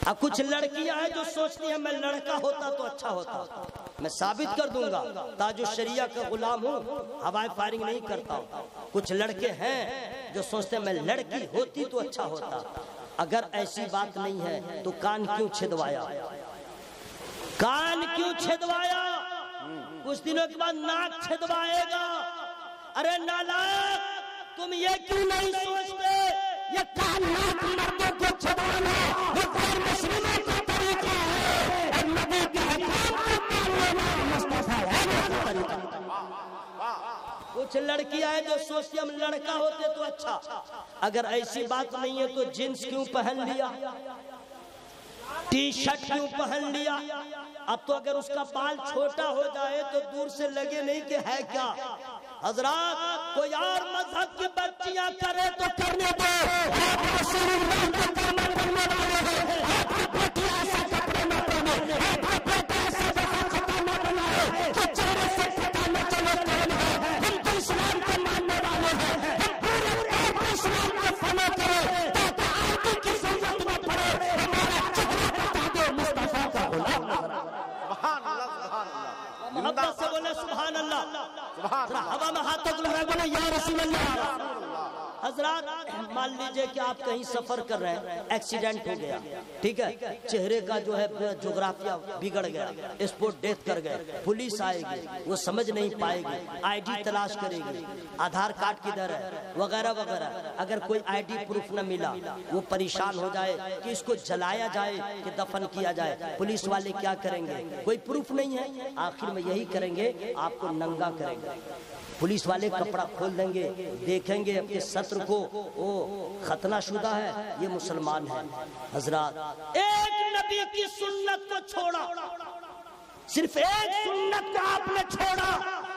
اب کچھ لڑکیاں ہیں جو سوچتی ہیں میں لڑکا ہوتا تو اچھا ہوتا۔ میں ثابت کر دوں گا، تاج الشریعہ کا غلام ہوں، ہوائے فائرنگ نہیں کرتا ہوں۔ کچھ لڑکے ہیں جو سوچتے ہیں میں لڑکی ہوتی تو اچھا ہوتا۔ اگر ایسی بات نہیں ہے تو کان کیوں چھدوایا؟ کان کیوں چھدوایا؟ کچھ دنوں کے بعد ناک چھدوائے گا۔ ارے نالائق، تم یہ کیوں نہیں سوچتے یہ کان ناک مردوں کو چھدوانا یہ غیر مسلموں کا طریقہ ہے، اور نبی کے احکام کو مان لینا مصطفیٰ کا طریقہ ہے۔ کچھ لڑکیاں ہیں جو سوچتی ہم لڑکا ہوتے تو اچھا۔ اگر ایسی بات نہیں ہے تو جینس کیوں پہن لیا، ٹی شرٹ کیوں پہن لیا؟ اب تو اگر اس کا بال چھوٹا ہو جائے تو دور سے لگے نہیں کہ ہے کیا۔ حضرات، کوئی اور مذہب کی بچیاں کرے تو کرنے دو، آپ رسول اللہ کا دامن بننے والے ہیں، آپ کی بیٹی ایسا کپڑے نہ پہنے، آپ کا بیٹا ایسا جگہ خطا نہ بنائے کہ چہرے سے پتہ نہ چلے کون ہے۔ ہم تو اسلام کو ماننے والے ہیں، ہم پورے طور پر اسلام کو فالو کریں تاکہ آگے کی ضرورت نہ پڑے، ہمارا چہرہ بتا دو مصطفیٰ کا غلام نظر آئے۔ محبت سے بولے سبحان اللہ، ہوا میں ہاتھ تک لگائے بولے یا رسول اللہ۔ حضرات، مان لیجئے کہ آپ کہیں سفر کر رہے ہیں، ایکسیڈنٹ ہو گیا، ٹھیک ہے، چہرے کا جو ہے جغرافیہ بگڑ گیا، اسپوٹ ڈیتھ کر گئے، پولیس آئے گی، وہ سمجھ نہیں پائے گی، آئی ڈی تلاش کرے گی، آدھار کارڈ کدھر ہے وغیرہ وغیرہ۔ اگر کوئی آئی ڈی پروف نہ ملا، وہ پریشان ہو جائے کہ اس کو جلایا جائے کہ دفن کیا جائے، پولیس والے کیا کریں گے؟ کوئی پروف نہیں ہے، آخر میں یہی کریں گے، آپ کو ننگا کریں گے۔ پولیس والے کپڑا کھول دیں گے، دیکھیں گے اپنے سطر کو، وہ ختنہ شدہ ہے، یہ مسلمان ہے۔ حضرات، ایک نبی کی سنت کو چھوڑا، صرف ایک سنت کو آپ نے چھوڑا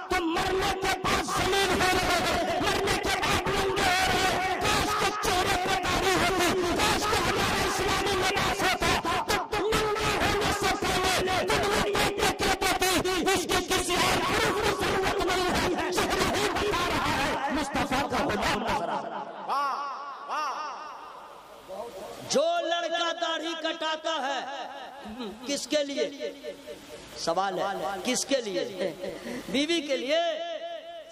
تو مرنے کے بعد ذلیل ہو رہے ہیں، مرنے کے بعد ننگے ہو رہے ہیں۔ کاش کے چہرے پہ داڑھی ہوتی، کاش کے ہمارا اسلامی لباس ہوتا تو ننگے ہونے سے پہلے دنیا دیکھ لیتے تھے اس کی کسی اور پروف کی ضرورت نہیں ہے، چہرہ ہی بتا رہا ہے مصطفیٰ کا غلام نظر آ رہا ہے۔ جو لڑکا داڑھی کٹاتا ہے کس کے لیے؟ سوال ہے، کس کے لیے؟ بیوی کے لیے،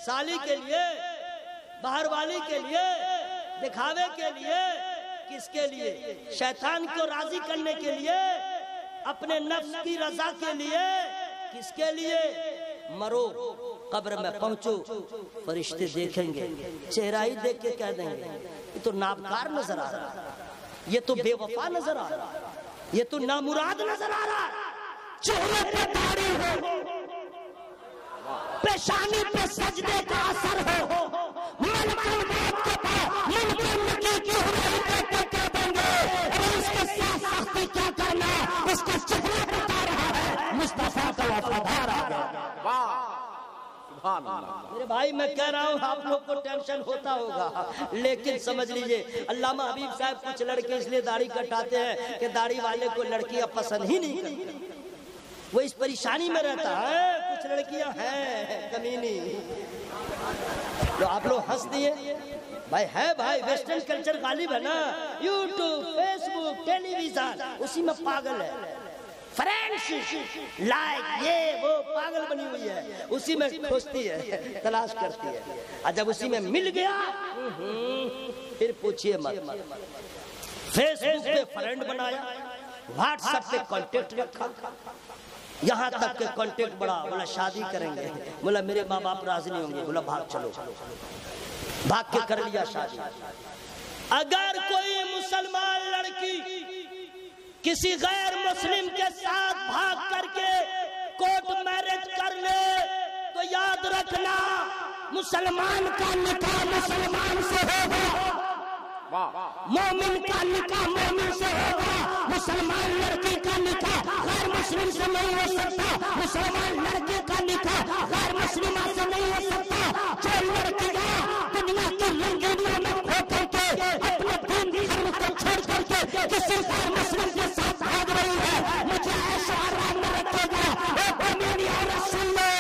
سالی کے لیے، باہر والی کے لیے، دکھاوے کے لیے؟ کس کے لیے؟ شیطان کو راضی کرنے کے لیے، اپنے نفس کی رضا کے لیے؟ کس کے لیے؟ مرو، قبر میں پہنچو، فرشتے دیکھیں گے، چہرہ ہی دیکھ کے کہہ دیں گے یہ تو نابکار نظر آ رہا ہے، یہ تو بے وفا نظر آ رہا ہے، یہ تو نامراد نظر آ رہا ہے۔ چہرے پہ داڑھی ہو، پیشانی پہ سجدے کا اثر ہو، من من بات کے پاس من من نکی کی ہماری کہتے کہہ دیں گے، اور اس کے ساتھ سختی کیا کرنا، اس کا چہرہ بتا رہا ہے مصطفیٰ کا وفادار آ گیا۔ میرے بھائی، میں کہہ رہا ہوں آپ لوگ کو ٹینشن ہوتا ہوگا، لیکن سمجھ لیجئے علامہ حبیب صاحب کچھ لڑکے اس لیے داڑھی کٹاتے ہیں کہ داڑھی والے کو لڑکیاں پسند ہی نہیں کرتی، وہ اس پریشانی میں رہتا ہے۔ کچھ لڑکیاں ہیں کمینی، تو آپ لوگ ہنس دیے بھائی، ہے بھائی، ویسٹرن کلچر غالب ہے نا، یوٹیوب، فیس بک، ٹیلی ویژن، اسی میں پاگل ہے، فرینڈس لائک یہ وہ پاگل بنی ہوئی ہے، اسی میں کھوجتی ہے، تلاش کرتی ہے، اور جب اسی میں مل گیا پھر پوچھئے مت۔ فیس بک پہ فرینڈ بنایا، واٹس ایپ پہ کانٹیکٹ رکھا، یہاں تک کہ کانٹیکٹ بڑا، بولا شادی کریں گے، بولا میرے ماں باپ راضی نہیں ہوں گے، بولا بھاگ چلو، بھاگ کے کر لیا شادی۔ اگر کوئی مسلمان لڑکی کسی غیر مسلم کے ساتھ بھاگ کر کے کورٹ میرج کر لے تو یاد رکھنا مسلمان کا نکاح مسلمان سے ہوگا، مومن کا نکاح مومن سے ہوگا، مسلمان لڑکی کا نکاح غیر مسلم سے نہیں ہو سکتا، مسلمان لڑکے کا نکاح غیر مسلمہ سے نہیں ہو سکتا۔ جو لڑکیاں دنیا کی رنگینیوں میں کھو کر کے اپنے دین دھرم کو چھوڑ کر کے کسی غیر مسلم کے ساتھ بھاگ رہی ہے، مجھے ایسا آرام نہ رکھے گا، اے مومن یا رسول اللہ،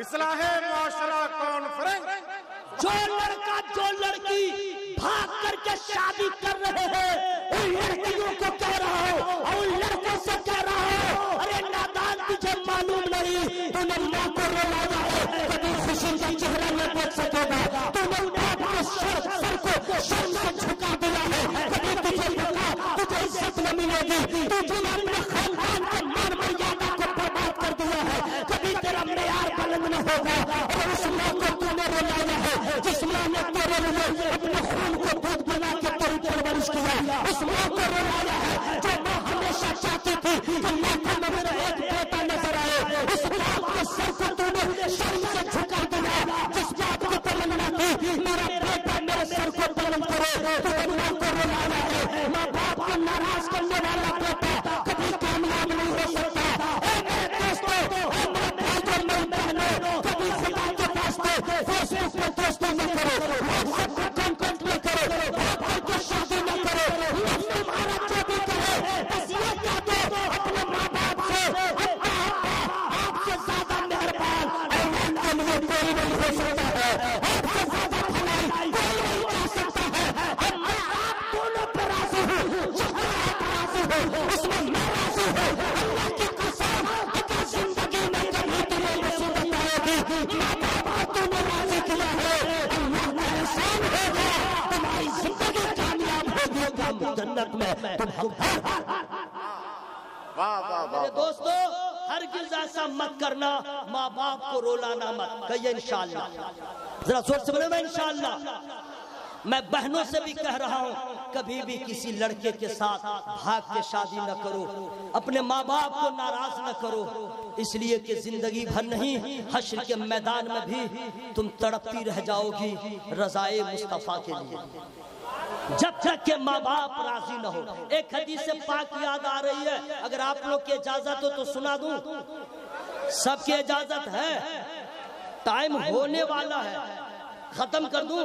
اصلاح معاشرہ کانفرنس جو لڑکا جو لڑکی بھاگ کر کے شادی کر رہے ہیں ان لڑکیوں کو کہہ رہا ہوں اور ان لڑکوں سے کہہ رہا ہوں، ارے نادان تجھے معلوم نہیں تو نے ماں کو رلایا ہے، کبھی خوشی کا چہرہ نہ دیکھ سکے گا، تو نے باپ کے سر کو شرم سے جھکا دیا ہے، کبھی تجھے بتا تجھے عزت نہ ملے گی، تجھے اپنے خاندان کے مان مریادہ کو برباد کر دیا ہے، کبھی تیرا معیار بلند نہ ہوگا، اور اس ماں کو تو نے رلایا ہے جس ماں نے تیرے لیے اپنے خون کو دودھ بنا کے تیری پرورش کیا، اس ماں کو رلایا ہے جو ماں ہمیشہ چاہتی تھی کہ ماں کو میرا ایک بیٹا نظر آئے، اس باپ کے سر کو تو نے شرم سے جھکا دیا، جس باپ کی تمنا تھی میرا بیٹا میرے سر کو بلند کرے، تو نے ماں کو رلایا ہے، ماں باپ کو ناراض کرنے والا بیٹا کبھی کامیاب نہیں ہو سکتا۔ اے میرے دوستو، اے میرے بھائیو، میری بہنوں، کبھی خدا کے واسطے فیس بک پر دوستی نہ کرو، واٹس ایپ پر کانٹیکٹ نہ کرو، بھاگ کر کے شادی نہ کرو، لفظ تمہارا جو بھی کہے بس یہ کہہ دو اپنے ماں باپ سے ابا آپ سے زیادہ مہربان اولاد کے لیے کوئی نہیں ہو سکتا ہے، آپ سے زیادہ بھلائی کوئی نہیں کر سکتا ہے، اور میں آپ دونوں پہ راضی ہوں، جہاں آپ راضی ہو اس میں میں راضی ہوں، اللہ کی قسم اگر زندگی میں کبھی تمہیں مصیبت آئے گی ماں باپ کو تو نے راضی کیا ہے، اللہ کا احسان ہوگا، تمہاری زندگی کامیاب ہوگی، جنت میں تم میرے دوستو ہرگز ایسا مت کرنا، ماں باپ کو رولانا مت، کہیے انشاءاللہ، ذرا زور سے بولے میں انشاءاللہ۔ میں بہنوں سے بھی کہہ رہا ہوں کبھی بھی کسی لڑکے کے ساتھ بھاگ کے شادی نہ کرو، اپنے ماں باپ کو ناراض نہ کرو، اس لیے کہ زندگی بھر نہیں حشر کے میدان میں بھی تم تڑپتی رہ جاؤ گی رضائے مصطفیٰ کے لیے، جب تک کہ ماں باپ راضی نہ ہو۔ ایک حدیث پاک یاد آ رہی ہے، اگر آپ لوگ کی اجازت ہو تو سنا دوں، سب کی اجازت ہے، ٹائم ہونے والا ہے، ختم کر دوں،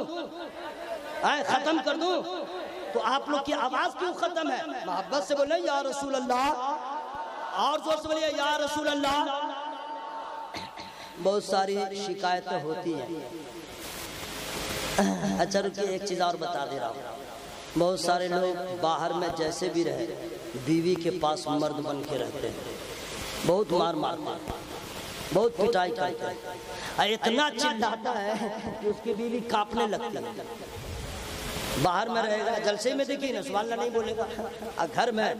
ختم کر دوں تو آپ لوگ کی آواز کیوں ختم ہے؟ محبت سے بولیں یا رسول اللہ، اور زور سے بولیں یا رسول اللہ۔ بہت ساری شکایتیں ہوتی ہیں، اچھا رکیے ایک چیز اور بتا دے رہا ہوں، بہت سارے لوگ باہر میں جیسے بھی رہے بیوی کے پاس مرد بن کے رہتے ہیں، بہت مار مارتے ہیں، بہت پٹائی کرتے ہیں، اتنا چلاتا ہے کہ اس کی بیوی کانپنے لگتی ہے۔ باہر میں رہے گا جلسے میں دیکھیے نا سبحان اللہ نہیں بولے گا، گھر میں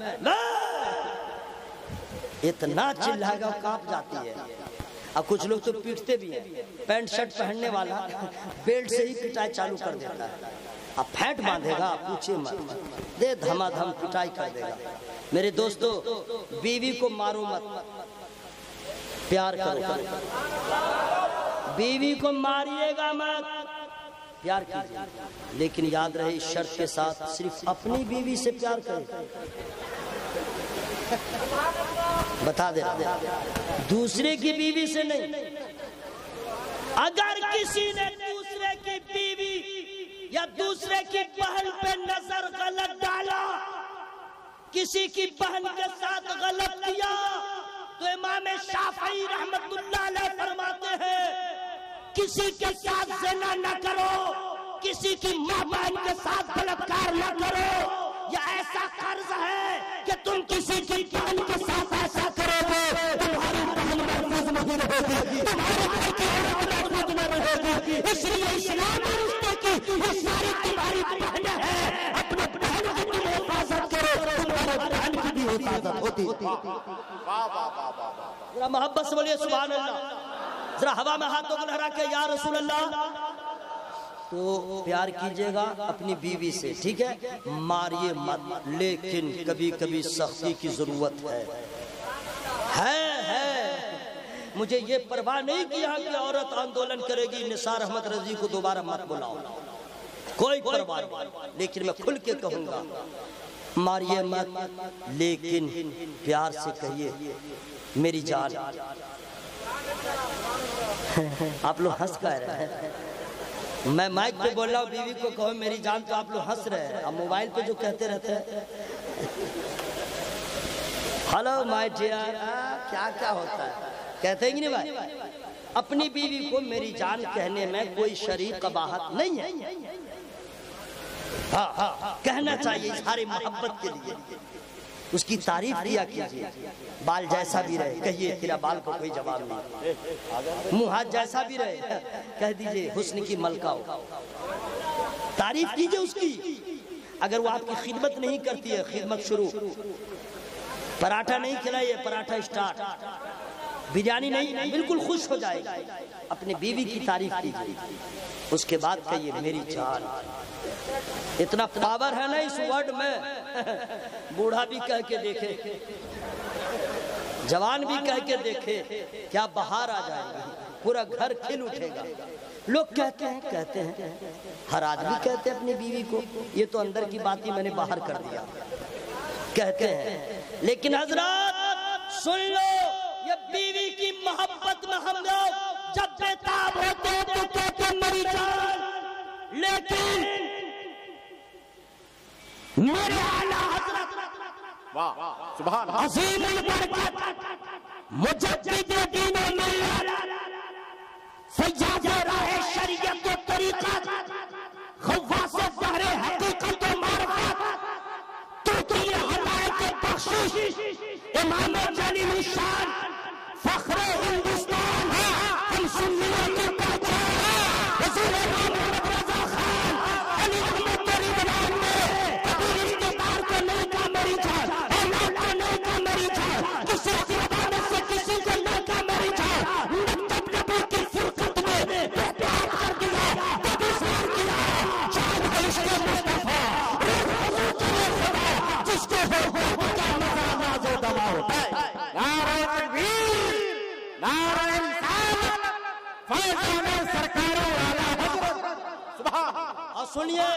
اتنا چلائے گا کانپ جاتی ہے۔ اب کچھ لوگ تو پیٹتے بھی ہیں، پینٹ شرٹ پہننے والا بیلٹ سے ہی پٹائی چالو کر دیتا ہے، اب پھینٹ باندھے گا پوچھے مت، دے دھما دھم پٹائی کر دے گا۔ میرے دوستو بیوی کو مارو مت، پیار کرو، بیوی کو ماریے گا مت، پیار کیجئے، لیکن یاد رہے اس شرط کے ساتھ صرف اپنی بیوی سے پیار کرے، بتا دے دوسرے کی بیوی سے نہیں۔ اگر کسی نے دوسرے کی بیوی یا دوسرے کی بہن پہ نظر غلط ڈالا، کسی کی بہن کے ساتھ غلط کیا، تو امام شافعی رحمت اللہ علیہ فرماتے ہیں کسی کے ساتھ زنا نہ کرو، کسی کی ماں بہن کے ساتھ بلاکار نہ کرو، یہ ایسا قرض ہے کہ تم کسی کی بہن کے ساتھ ایسا کرو گے تمہاری بہن محفوظ نہیں رہے گی، تمہارے بھائی کی عورت محفوظ نہ رہے گی، اس لیے اسلام اور رشتے کی یہ ساری تمہاری بہنیں ہیں، اپنے بہن کی تم حفاظت کرو، تمہارے بہن کی بھی حفاظت ہوتی۔ ذرا محبت سے بولیے سبحان اللہ، ذرا ہوا میں ہاتھوں کو لہرا کے یا رسول اللہ۔ تو پیار کیجئے گا اپنی بیوی سے، ٹھیک ہے، ماریے مت، لیکن کبھی کبھی سختی کی ضرورت ہے۔ مجھے یہ پرواہ نہیں کہ یہاں کی عورت آندولن کرے گی نثار احمد رضی کو دوبارہ مت بلاؤ، کوئی پرواہ نہیں، لیکن میں کھل کے کہوں گا ماریے مت، لیکن پیار سے کہیے میری جان۔ آپ لوگ ہنس کہہ رہے ہیں، میں مائک پہ بول رہا ہوں بیوی کو کہو میری جان تو آپ لوگ ہنس رہے ہیں، اب موبائل پہ جو کہتے رہتے ہیں ہلو مائی ڈیئر، کیا ہوتا ہے کہتے ہیں کہ نہیں بھائی؟ اپنی بیوی کو میری جان کہنے میں کوئی شرعی قباحت نہیں ہے، ہاں کہنا چاہیے اظہار محبت کے لیے، اس کی تعریف کیا کیجیے۔ بال جیسا بھی رہے کہیے تیرا بال کو کوئی جواب نہیں، منہ ہاتھ جیسا بھی رہے کہہ دیجئے حسن کی ملکہ ہو، تعریف کیجئے اس کی۔ اگر وہ آپ کی خدمت نہیں کرتی ہے، خدمت شروع، پراٹھا نہیں کھلائیے، پراٹھا اسٹارٹ، بریانی نہیں، بالکل خوش ہو جائے گی۔ اپنی بیوی کی تعریف کیجیے، اس کے بعد کہیے میری جان۔ اتنا پاور ہے نا اس ورڈ میں، بوڑھا بھی کہہ کے دیکھے، جوان بھی کہہ کے دیکھے، کیا بہار آ جائے گا، پورا گھر کھل اٹھے گا۔ لوگ کہتے ہیں ہر آدمی کہتے ہیں اپنی بیوی کو، یہ تو اندر کی بات ہی میں نے باہر کر دیا، کہتے ہیں، لیکن حضرات سن لو، یہ بیوی کی محبت میں ہم لوگ جب بےتاب ہوتے ہیں تو کہتے ہیں میری جان، لیکن میرے اعلیٰ حضرت سبحان اللہ عظیم البرکت مجدد دین و ملت فیاض راہ شریعت و طریقت خواص دہر حقیقت و معرفت توتی ہدایت بخشش امام جلیل الشان فخر ہندوستان ہم سنیوں کی پہچان حضور امام رضا خان علی احمد رضوان نے کبھی رشتےدار کو نہیں کہا میری جان، اولاد کو نہیں کہا میری جان، کسی خاندان سے کسی کو نہیں کہا میری جان، مکتب نبی کی فرقت میں بہتاب کر دیا، کبھی سار کیا، جان ہے عشق مصطفیٰ، روح حضور خدا، جس کو ہو کیا مزہ ناز و دوا ہوتا ہے۔ نعرہ تکبیر، نعرہ رسالت، فیضان سرکار و اعلیٰ حضرت، سبحان اللہ۔ اور سنیے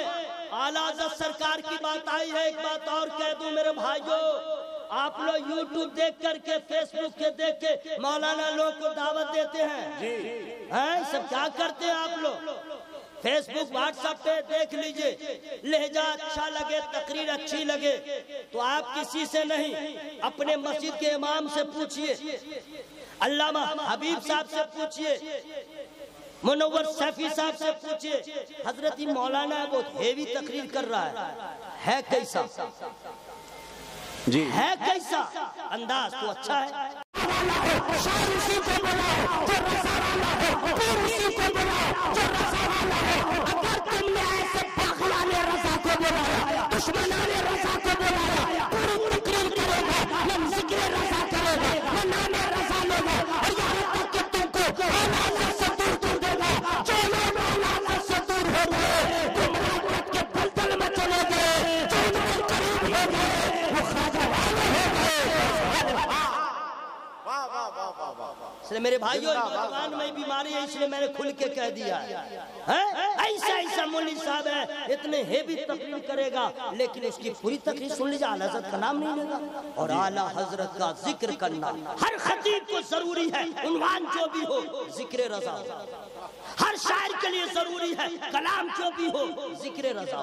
اعلیٰ حضرت سرکار کی بات آئی ہے، ایک بات اور کہہ دوں میرے بھائیو، آپ لوگ یوٹیوب دیکھ کر کے فیس بک کے دیکھ کے مولانا لوگ کو دعوت دیتے ہیں، سب کیا کرتے ہیں آپ لوگ؟ فیس بک واٹس ایپ پہ دیکھ لیجئے، لہجہ اچھا لگے، تقریر اچھی لگے تو آپ کسی سے نہیں، اپنے مسجد کے امام سے پوچھئے، علامہ حبیب صاحب سے پوچھئے، منور سیفی صاحب سے پوچھئے، حضرت مولانا بہت ہیوی تقریر کر رہا ہے کیسا؟ جی ہے کیسا؟ انداز تو اچھا ہے، شاعر اسی کو بلاؤ جو رضا والا ہے، پیر اسی کو بلاؤ جو رضا والا ہے۔ اگر تم نے ایسے پاغلان رضا کو بلایا، دشمنان رضا کو بلایا، پوری تقریر کرے گا، نہ ذکر رضا کرے گا، نہ نام رضا لے گا، اور یہاں تک کہ تم کو اعلیٰ سے دور کر دے گا۔ جو لوگ اعلیٰ سے دور ہو گئے، گمراہیت کے دلدل میں چلے گئے، جو ان کے قریب ہو گئے وہ خواجہ والے ہو گئے۔ اس لیے میرے بھائیوں زبان میں بیماری ہے، اس لیے میں نے کھل کے کہہ دیا ہے، ایسا مولی صاحب ہے اتنے ہیوی تقریر کرے گا لیکن اس کی پوری تقریر سن لیجیے، اعلیٰ حضرت کا نام نہیں لے گا، اور اعلیٰ حضرت کا ذکر کرنا ہر خطیب کو ضروری ہے، عنوان جو بھی ہو ذکر رضا، ہر شاعر کے لیے ضروری ہے، کلام جو بھی ہو ذکر رضا۔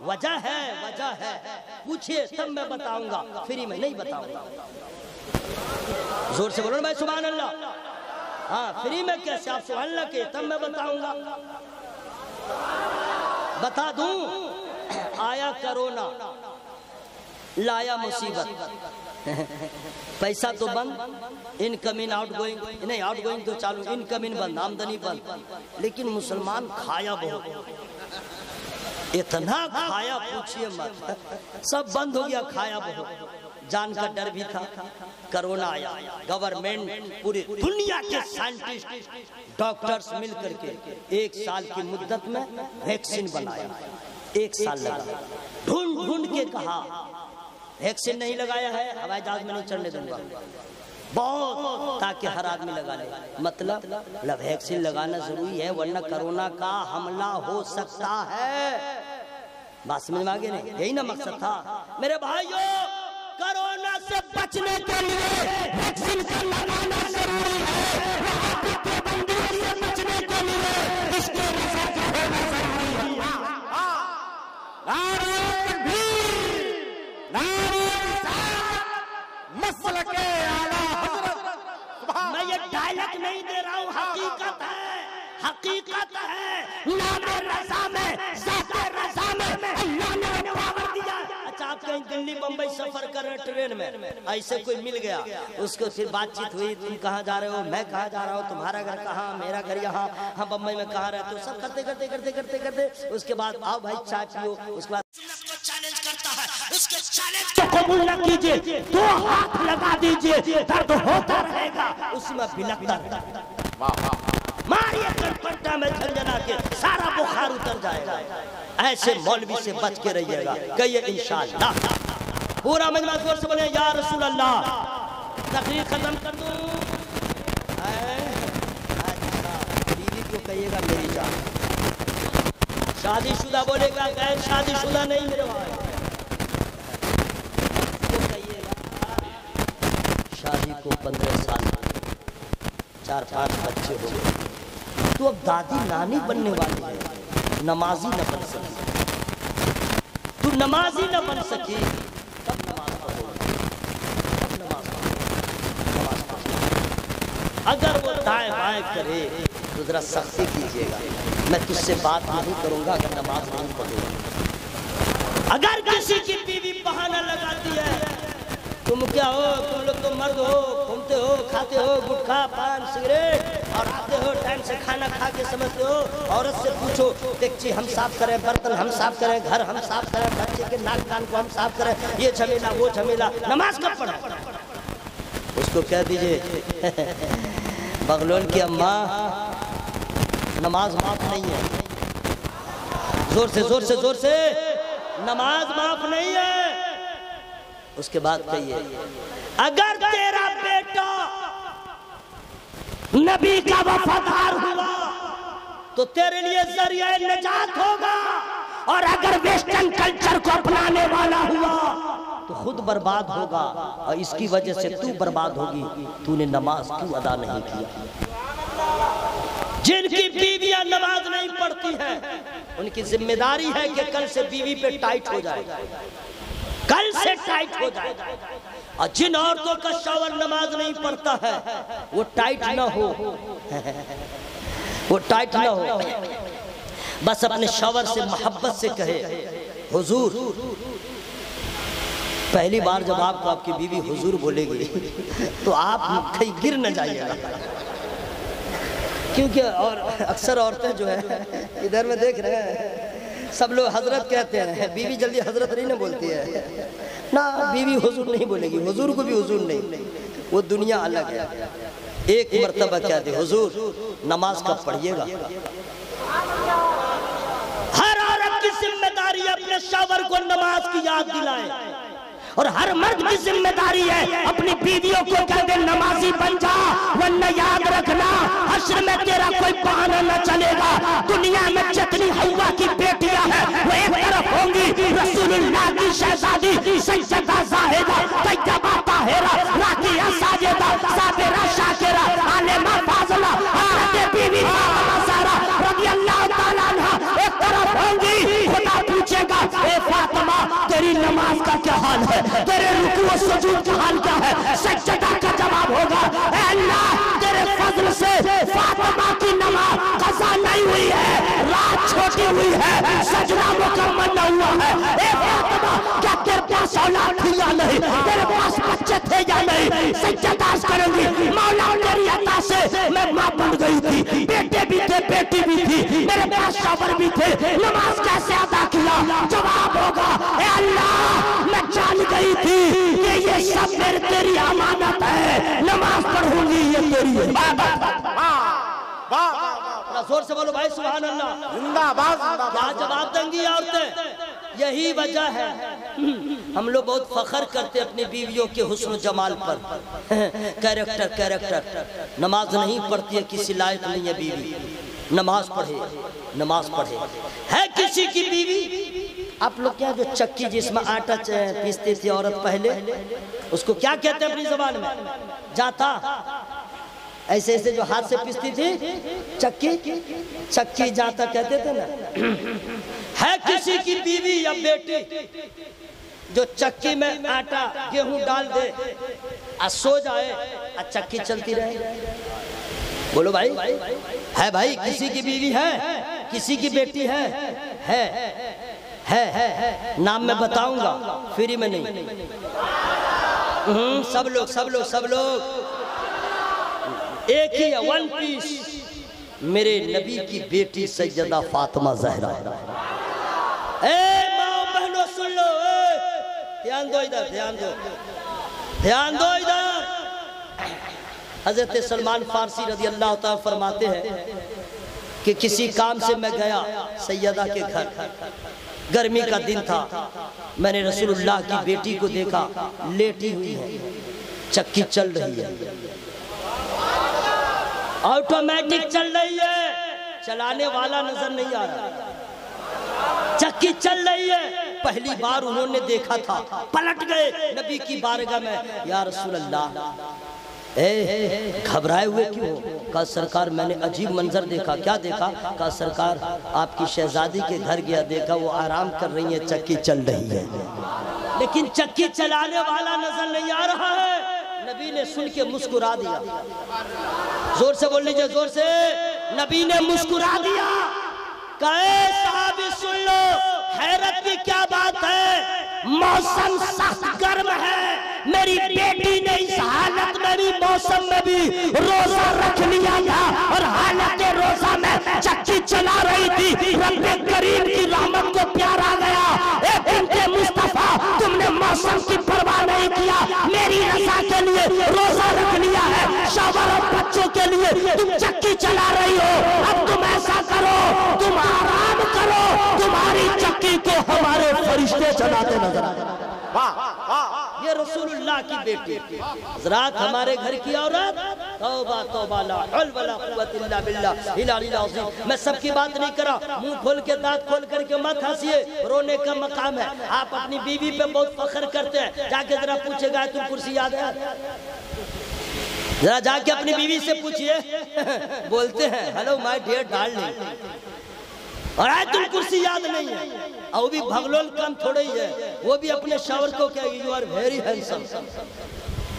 وجہ ہے پوچھئے تب میں بتاؤں گا، فری میں نہیں بتاؤں گا۔ زور سے بولو میں سبحان اللہ، ہاں فری میں کیسے آپ سبحان اللہ کے تب میں بتاؤں گا۔ بتا دوں، آیا کرونا، لایا مصیبت، پیسہ تو بند، انکمنگ آؤٹ گوئنگ نہیں، آؤٹ گوئنگ تو چالو، انکمنگ بند، آمدنی بند، لیکن مسلمان کھایا بہت، اتنا کھایا پوچھئے مت، سب بند ہو گیا، کھایا بہت، جان کا ڈر بھی تھا، کرونا آیا، گورنمنٹ پوری دنیا کے سائنٹسٹ ڈاکٹرز مل کر کے 1 سال کی مدت میں ویکسین بنایا، 1 سال لگا، ڈھونڈ کے کہا ویکسین نہیں لگایا ہے ہوائی جہاز میں نہیں چڑھنے دوں گا، بہت تاکہ ہر آدمی لگا لے، مطلب ویکسین لگانا ضروری ہے ورنہ کرونا کا حملہ ہو سکتا ہے، بات سمجھ میں آگے نہیں، یہی نا مقصد تھا میرے بھائیوں۔ کرونا سے بچنے کے لیے ویکسین کا لگانا ضروری ہے، وہاں پہ پابندیوں سے بچنے کے لیے اس کے رضا کا ہونا ضروری ہے۔ نعرہ تکبیر، نعرہ رسالت، مسلک اعلیٰ حضرت، میں یہ ڈائلیک نہیں دے رہا ہوں حقیقت ہے، حقیقت ہے، نام رضا میں، ذات رضا میں اللہ نے پاور دیا۔ اچھا آپ کہیں دلی بمبئی سفر کر رہے ٹرین میں، ایسے کوئی مل گیا، اس کو پھر بات چیت ہوئی، تم کہاں جا رہے ہو، میں کہاں جا رہا ہوں، تمہارا گھر کہاں، میرا گھر یہاں، ہم بمبئی میں کہاں رہتے ہو، سب کرتے کرتے کرتے کرتے کرتے اس کے بعد آؤ بھائی چائے پیو، اس کے بعد چیلنج کرتا ہے، اس کے چیلنج کو قبول نہ کیجئے، دو ہاتھ لگا دیجئے، درد ہوتا رہے گا، اسی میں بلکتا رہتا ماریے کرپٹا میں جھنجھنا کے سارا بخار اتر جائے گا۔ ایسے مولوی سے بچ کے رہیے گا، کہیے انشاءاللہ۔ پورا مجمع زور سے بولے یا رسول اللہ۔ تقریر ختم کر دوں، بیوی کو کہیے گا میری جان، شادی شدہ بولے گا، غیر شادی شدہ نہیں میرے بھائی، کہیے گا شادی کو 15 سال 4-5 بچے ہو گئے، تو اب دادی نانی بننے والی ہے، نمازی نہ بن سکی، تو نمازی نہ بن سکی، تب نماز پڑھو، تب نماز پڑھو۔ اگر وہ دائیں بائیں کرے تو ذرا سختی کیجیے گا، میں تجھ سے بات نہیں کروں گا اگر نماز نہیں پڑھو گا۔ اگر کسی کی بیوی بہانہ لگاتی ہے، تم کیا ہو، تم لوگ تو مرد ہو، گھومتے ہو، کھاتے ہو گٹکا پان سگریٹ اور آتے ہو ٹائم سے کھانا کھا کے سمجھتے ہو، عورت سے پوچھو دیکچی ہم صاف کریں، برتن ہم صاف کریں، گھر ہم صاف کریں، بچے کے ناک کان کو ہم صاف کریں، یہ جھمیلا وہ جھمیلا، نماز کب پڑھیں؟ اس کو کہہ دیجئے بغلول کی اماں نماز معاف نہیں ہے، زور سے زور سے زور سے، نماز معاف نہیں ہے۔ اس کے بعد کہیے اگر تیرا بیٹا نبی کا وفادار ہوا تو تیرے لیے ذریعہ نجات ہوگا، اور اگر ویسٹرن کلچر کو اپنانے والا ہوا تو خود برباد ہوگا، اور اس کی وجہ سے تو برباد ہوگی، تو نے نماز کیوں ادا نہیں کیا؟ جن کی بیویاں نماز نہیں پڑھتی ہیں ان کی ذمہ داری ہے کہ کل سے بیوی پہ ٹائٹ ہو جائے، کل سے ٹائٹ ہو جائے، اور جن عورتوں کا شوہر نماز نہیں پڑھتا ہے وہ ٹائٹ نہ ہو، وہ ٹائٹ نہ ہو، بس اپنے شوہر سے محبت سے کہے حضور، پہلی بار جب آپ کو آپ کی بیوی حضور بولے گی تو آپ کہیں گر نہ جائیے گا، کیونکہ اور اکثر عورتیں جو ہیں ادھر میں دیکھ رہے ہیں سب لوگ حضرت کہتے ہیں، بیوی جلدی حضرت نہیں نہ بولتی ہے نا، بیوی حضور نہیں بولے گی، حضور کو بھی حضور نہیں، وہ دنیا الگ ہے۔ ایک مرتبہ کہہ دے حضور نماز کب پڑھیے گا۔ ہر عورت کی ذمہ داری اپنے شوہر کو نماز کی یاد دلائے، اور ہر مرد کی ذمہ داری ہے اپنی بیویوں کو کہہ دے نمازی بن جا، ورنہ یاد رکھنا حشر میں تیرا کوئی بہانہ نہ چلے گا۔ دنیا میں جتنی حوا کی بیٹیاں ہیں وہ ایک طرف ہوں گی رسول اللہ کی شہزادی سیدہ زاہدہ، طیبہ طاہرہ، راقیہ ساجدہ، صابرہ شاکرہ، عالمہ فاضلہ، حضرت بی بی فاطمہ زہرا رضی اللہ تعالیٰ عنہ ایک طرف ہوں گی۔ خدا پوچھے گا اے فاطمہ تیری نماز کا کیا حال ہے، تیرے رکوع و سجود کا حال کیا ہے؟ سجدہ کا جواب ہوگا اے اللہ تیرے فضل سے فاطمہ کی نماز قضا نہیں ہوئی ہے، رات چھوٹی ہوئی ہے، سجدہ مکمل نہ ہوا ہے۔ اے فاطمہ کیا تیرے پاس اولاد تھی یا نہیں، تیرے پاس بچے تھے یا نہیں؟ سجدہ کریں گی مولا تیری عطا سے میں ماں بن گئی تھی، بیٹے بھی تھے بیٹی بھی تھی، میرے پاس شوہر بھی تھے، نماز کیسے ادا کیا؟ جواب ہوگا اے اللہ میں جان گئی تھی کہ یہ سب میرے تیری امانت ہے، نماز پڑھوں گی یہ تیری ہے۔ زور سے بولو بھائی سبحان اللہ، زندہ باد کیا جواب دیں گی عورتیں؟ یہی وجہ ہے ہم لوگ بہت فخر کرتے اپنی بیویوں کے حسن و جمال پر، کیریکٹر، نماز نہیں پڑھتی ہے کسی لائق نہیں ہے بیوی، نماز پڑھے نماز پڑھے۔ ہے کسی کی بیوی آپ لوگ کیا جو چکی جس میں آٹا پیستی تھی عورت پہلے، اس کو کیا کہتے ہیں اپنی زبان میں؟ جاتا، ایسے ایسے جو ہاتھ سے پیستی تھی چکی جاتا کہتے تھے نا۔ ہے کسی کی بیوی یا بیٹی جو چکی میں آٹا گیہوں ڈال دے اور سو جائے اور چکی چلتی رہے؟ بولو بھائی ہے بھائی، کسی کی بیوی ہے، کسی کی بیٹی ہے، نام میں بتاؤں گا، فری میں نہیں، سب لوگ ایک ہی ہے، ون پیس، میرے نبی کی بیٹی سیدہ فاطمہ زہرا۔ اے ماں بہنوں سن لو، دھیان دو ادھر، دھیان دو ادھر۔ حضرت سلمان فارسی رضی اللہ تعالیٰ فرماتے ہیں کہ کسی کام سے میں گیا سیدہ کے گھر، گرمی کا دن تھا، میں نے رسول اللہ کی بیٹی کو دیکھا، لیٹی ہوئی ہے، چکی چل رہی ہے، آٹومیٹک چل رہی ہے، چلانے والا نظر نہیں آ رہا، چکی چل رہی ہے۔ پہلی بار انہوں نے دیکھا تھا، پلٹ گئے نبی کی بارگاہ میں، یا رسول اللہ گھبرائے ہوئے کیوں ہو؟ کہا سرکار میں نے عجیب منظر دیکھا۔ کیا دیکھا؟ کہا سرکار آپ کی شہزادی کے گھر گیا، دیکھا وہ آرام کر رہی ہیں، چکی چل رہی ہے، لیکن چکی چلانے والا نظر نہیں آ رہا ہے۔ نبی نے سن کے مسکرا دیا، زور سے بول لیجئے، زور سے، نبی نے مسکرا دیا، کہے صحابی سن لو، حیرت کی کیا بات ہے، موسم سخت گرم ہے، میری بیٹی نے اس حالت میں بھی، موسم میں بھی روزہ رکھ لیا تھا، اور حالت روزہ میں چکی چلا رہی تھی۔ رب کریم کی رحمت کو پیارا گیا، اے بنت مصطفیٰ تم نے موسم کی پرواہ نہیں کیا، میری رضا کے لیے روزہ رکھ لیا ہے، شوہر اور بچوں کے لیے تم چکی چلا رہی ہو، اب تم ایسا کرو، تم آرام کرو، تمہاری چکی کو ہمارے فرشتے چلاتے نظر آئے۔ یہ رسول اللہ کی بیٹی، حضرات ہمارے گھر کی عورت، توبہ توبہ لا حول ولا قوت الا باللہ العلی العظیم۔ میں سب کی بات نہیں کرا، منہ کھول کے دانت کھول کر کے مت ہنسیے، رونے کا مقام ہے۔ آپ اپنی بیوی پہ بہت فخر کرتے ہیں، جا کے ذرا پوچھے گا تم کرسی یاد ہے؟ ذرا جا کے اپنی بیوی سے پوچھئے، بولتے ہیں ہلو مائی ڈیئر ڈارلنگ، اور آئے تم کرسی یاد نہیں ہے، اور وہ بھی بھگلول کام تھوڑے ہی ہے، وہ بھی اپنے شاور کو کہے گی یو آر ویری ہینڈسم،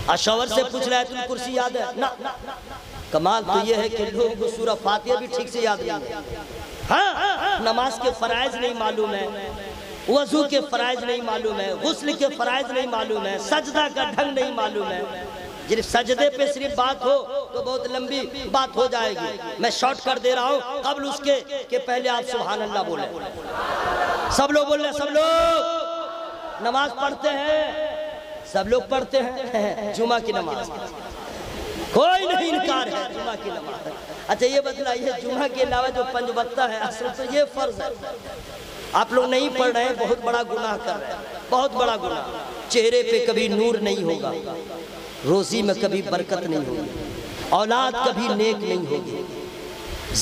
اور شاور سے پوچھ رہا ہے تم کرسی یاد ہے؟ نا کمال تو یہ ہے کہ لوگوں کو سورہ فاتحہ بھی ٹھیک سے یاد نہیں ہے، ہاں نماز کے فرائض نہیں معلوم ہے، وضو کے فرائض نہیں معلوم ہے، غسل کے فرائض نہیں معلوم ہے، سجدہ کا ڈھنگ نہیں معلوم ہے۔ صرف سجدے پہ صرف بات ہو تو بہت لمبی بات ہو جائے گی، میں شارٹ کر دے رہا ہوں، قبل اس کے کہ پہلے آپ سبحان اللہ بولیں، سب لوگ بول رہے ہیں، سب لوگ نماز پڑھتے ہیں، سب لوگ پڑھتے ہیں، جمعہ کی نماز کوئی نہیں انکار ہے، جمعہ کی نماز۔ اچھا یہ بتلائیے جمعہ کے علاوہ جو 5 وقتہ ہے، اصل تو یہ فرض ہے، آپ لوگ نہیں پڑھ رہے ہیں، بہت بڑا گناہ کر رہے ہیں، بہت بڑا گناہ۔ چہرے پہ کبھی نور نہیں ہوگا، روزی میں کبھی برکت نہیں ہوگی، اولاد کبھی نیک نہیں ہوگی،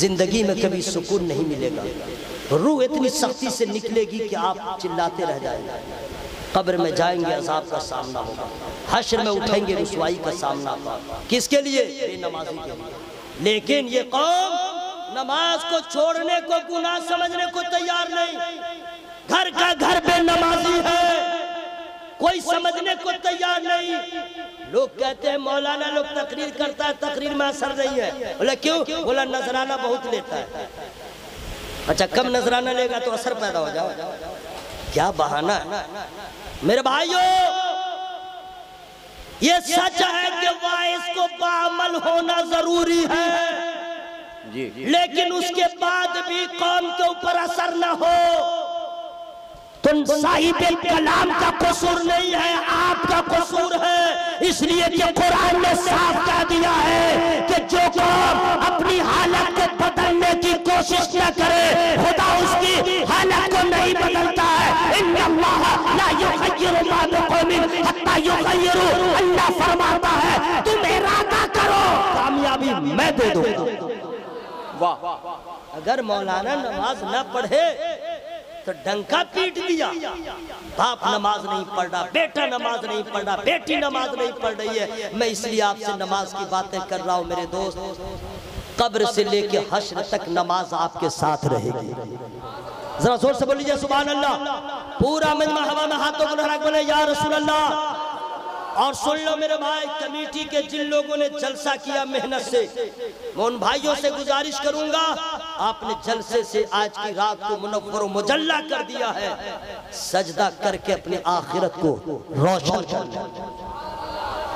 زندگی میں کبھی سکون نہیں ملے گا، روح اتنی سختی سے نکلے گی کہ آپ چلاتے رہ جائیں گے، قبر میں جائیں گے عذاب کا سامنا ہوگا، حشر میں اٹھیں گے رسوائی کا سامنا ہوگا، کس کے لیے؟ بے نمازی کے لیے۔ لیکن یہ قوم نماز کو چھوڑنے کو گناہ سمجھنے کو تیار نہیں، گھر کا گھر بے نمازی ہے، کوئی سمجھنے کو تیار نہیں۔ لوگ کہتے ہیں مولانا لوگ تقریر کرتا ہے، تقریر میں اثر نہیں ہے، بولا کیوں؟ بولا نذرانہ بہت لیتا ہے۔ اچھا کم نذرانہ لے گا تو اثر پیدا ہو جائے، کیا بہانہ ہے میرے بھائیوں؟ یہ سچ ہے کہ واعظ کو باعمل ہونا ضروری ہے، لیکن اس کے بعد بھی قوم کے اوپر اثر نہ ہو تو صاحب کلام کا قصور نہیں ہے، آپ کا قصور ہے۔ اس لیے کہ قرآن نے صاف کہہ دیا ہے کہ جو قوم اپنی حالت کو بدلنے کی کوشش نہ کرے، خدا اس کی حالت کو نہیں بدلتا ہے۔ ان اللہ لا یغیر ما بقوم حتی یغیروا، اللہ فرماتا ہے تم ارادہ کرو کامیابی میں دے دوں گا۔ اگر مولانا نماز نہ پڑھے تو ڈنکا پیٹ دیا، باپ نماز نہیں پڑھ رہا، بیٹا نماز نہیں پڑھ رہا، بیٹی نماز نہیں پڑھ رہی ہے۔ میں اس لیے آپ سے نماز کی باتیں کر رہا ہوں میرے دوست، قبر سے لے کے حشر تک نماز آپ کے ساتھ رہے گی۔ ذرا زور سے بول لیجئے سبحان اللہ، پورا مجمع ہوا میں ہاتھوں کو لہرا کے بولے یا رسول اللہ، اور سن لو میرے بھائی، کمیٹی کے جن لوگوں نے جلسہ کیا محنت سے، میں ان بھائیوں سے گزارش کروں گا، آپ نے جلسے سے آج کی رات کو منور و مجلہ کر دیا ہے، سجدہ کر کے اپنی آخرت کو روشن کرنا۔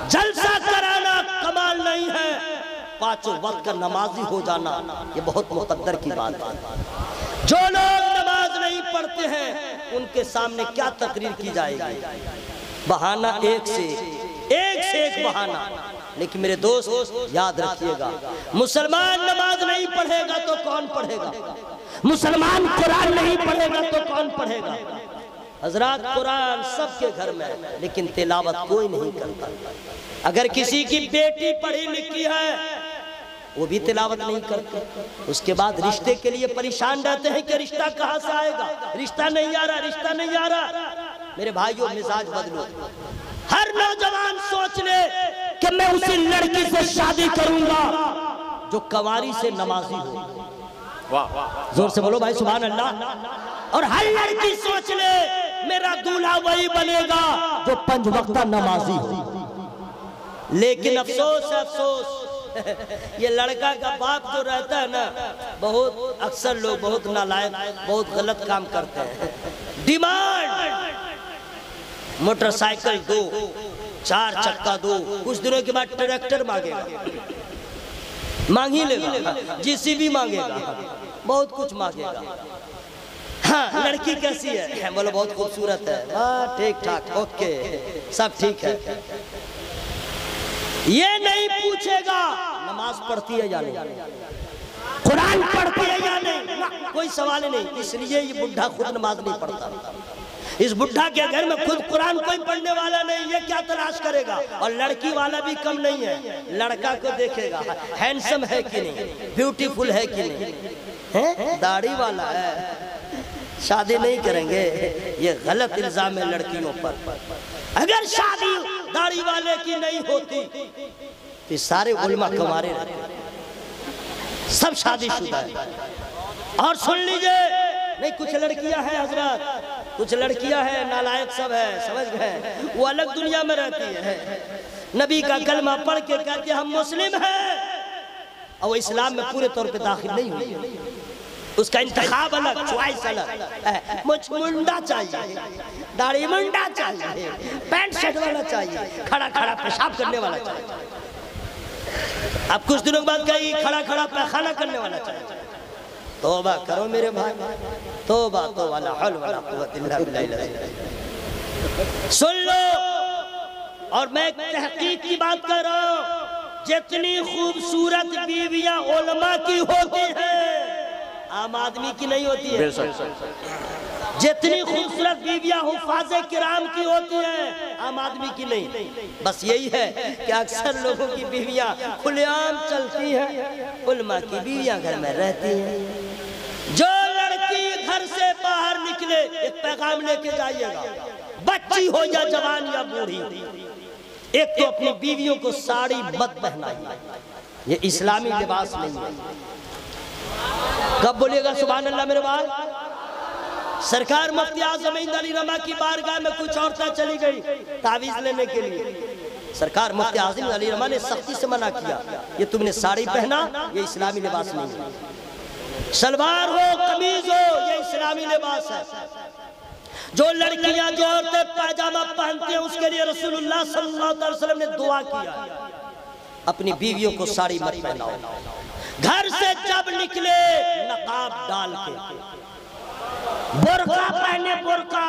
جلسہ کرانا کمال نہیں ہے، پانچوں وقت کا نمازی ہو جانا یہ بہت مقدر کی بات ہے۔ جو لوگ نماز نہیں پڑھتے ہیں ان کے سامنے کیا تقریر کی جائے گی؟ بہانہ ایک سے ایک بہانہ۔ لیکن میرے دوست یاد رکھیے گا، مسلمان نماز نہیں پڑھے گا تو کون پڑھے گا؟ مسلمان قرآن نہیں پڑھے گا تو کون پڑھے گا؟ حضرات قرآن سب کے گھر میں ہے لیکن تلاوت کوئی نہیں کرتا۔ اگر کسی کی بیٹی پڑھی لکھی ہے وہ بھی تلاوت نہیں کرتے، اس کے بعد رشتے کے لیے پریشان رہتے ہیں کہ رشتہ کہاں سے آئے گا، رشتہ نہیں آ رہا، رشتہ نہیں آ رہا۔ میرے بھائیوں مزاج بدلو، ہر نوجوان سوچ لے کہ میں اسی لڑکی سے شادی کروں گا جو کنواری سے نمازی ہو۔ زور سے بولو بھائی سبحان اللہ۔ اور ہر لڑکی سوچ لے میرا دولہا وہی بنے گا جو 5 وقتہ نمازی ہو۔ لیکن افسوس ہے افسوس، یہ لڑکا کا باپ جو رہتا ہے نا، بہت اکثر لوگ بہت نالائق بہت غلط کام کرتے ہیں۔ ڈیمانڈ موٹر سائیکل دو، 4 چکا دو، کچھ دنوں کے بعد ٹریکٹر مانگے گا، مانگ ہی لے گا، جی سی بھی مانگے گا، بہت کچھ مانگے گا۔ ہاں لڑکی کیسی ہے؟ بولو بہت خوبصورت ہے، ہاں ٹھیک ٹھاک اوکے سب ٹھیک ہے۔ یہ نہیں پوچھے گا نماز پڑھتی ہے یا نہیں، قرآن پڑھتی ہے یا نہیں، کوئی سوال نہیں۔ اس لیے یہ بڈھا خود نماز نہیں پڑھتا، اس بڈھا کے گھر میں خود قرآن کوئی پڑھنے والا نہیں، یہ کیا تلاش کرے گا؟ اور لڑکی والا بھی کم نہیں ہے، لڑکا کو دیکھے گا ہینڈسم ہے کہ نہیں، بیوٹیفل ہے کہ نہیں، داڑھی والا ہے، شادی نہیں کریں گے۔ یہ غلط الزام ہے لڑکیوں پر۔ اگر شادی داڑھی والے کی نہیں ہوتی تو سارے علماء کنوارے رہتے، سب شادی شدہ ہے۔ اور سن لیجئے، نہیں کچھ لڑکیاں ہیں حضرات، کچھ لڑکیاں ہیں نالائق سب ہے، سمجھ گئے، وہ الگ دنیا میں رہتی ہے، نبی کا کلمہ پڑھ کے کہتے ہیں ہم مسلم ہیں، اور وہ اسلام میں پورے طور پہ داخل نہیں ہوئی، اس کا انتخاب الگ، چوائس الگ، مجھ منڈا چاہیے، داڑھی منڈا چاہیے، پینٹ شرٹ والا چاہیے، کھڑا کھڑا پیشاب کرنے والا چاہیے، اب کچھ دنوں بعد کہیں کھڑا کھڑا پیخانہ کرنے والا چاہیے۔ توبہ کرو میرے بھائی، توبہ توبہ لا حول ولا قوت الا باللہ العظیم۔ سن لو، اور میں تحقیق کی بات کر رہا ہوں، جتنی خوبصورت بیویاں علماء کی ہوتی ہیں عام آدمی کی نہیں ہوتی ہے، جتنی خوبصورت بیویاں حفاظ کرام کی ہوتی ہیں عام آدمی کی نہیں۔ بس یہی ہے کہ اکثر لوگوں کی بیویاں کھلے عام چلتی ہیں، علماء کی بیویاں گھر میں رہتی ہیں۔ جو لڑکی گھر سے باہر نکلے ایک پیغام لے کے جائیے گا، بچی ہو یا جوان یا بوڑھی، ایک تو اپنی بیویوں کو ساڑی مت پہنائیے، یہ اسلامی لباس نہیں ہے۔ کب بولیے گا سبحان اللہ میرے بھائی؟ سرکار مفتی اعظم ہند علی رحمہ کی بارگاہ میں کچھ عورتیں چلی گئی تعویذ لینے کے لیے، سرکار مفتی اعظم علی رحمہ نے سختی سے منع کیا، یہ تم نے ساڑی پہنا یہ اسلامی لباس نہیں ہے، شلوار ہو قمیض ہو یہ اسلامی لباس ہے۔ جو لڑکیاں جو عورتیں پاجامہ پہنتی ہیں اس کے لیے رسول اللہ صلی اللہ علیہ وسلم نے دعا کیا، اپنی بیویوں کو ساڑی مت پہناؤ، گھر سے جب نکلے نقاب ڈال کے، برقع پہنے، برقع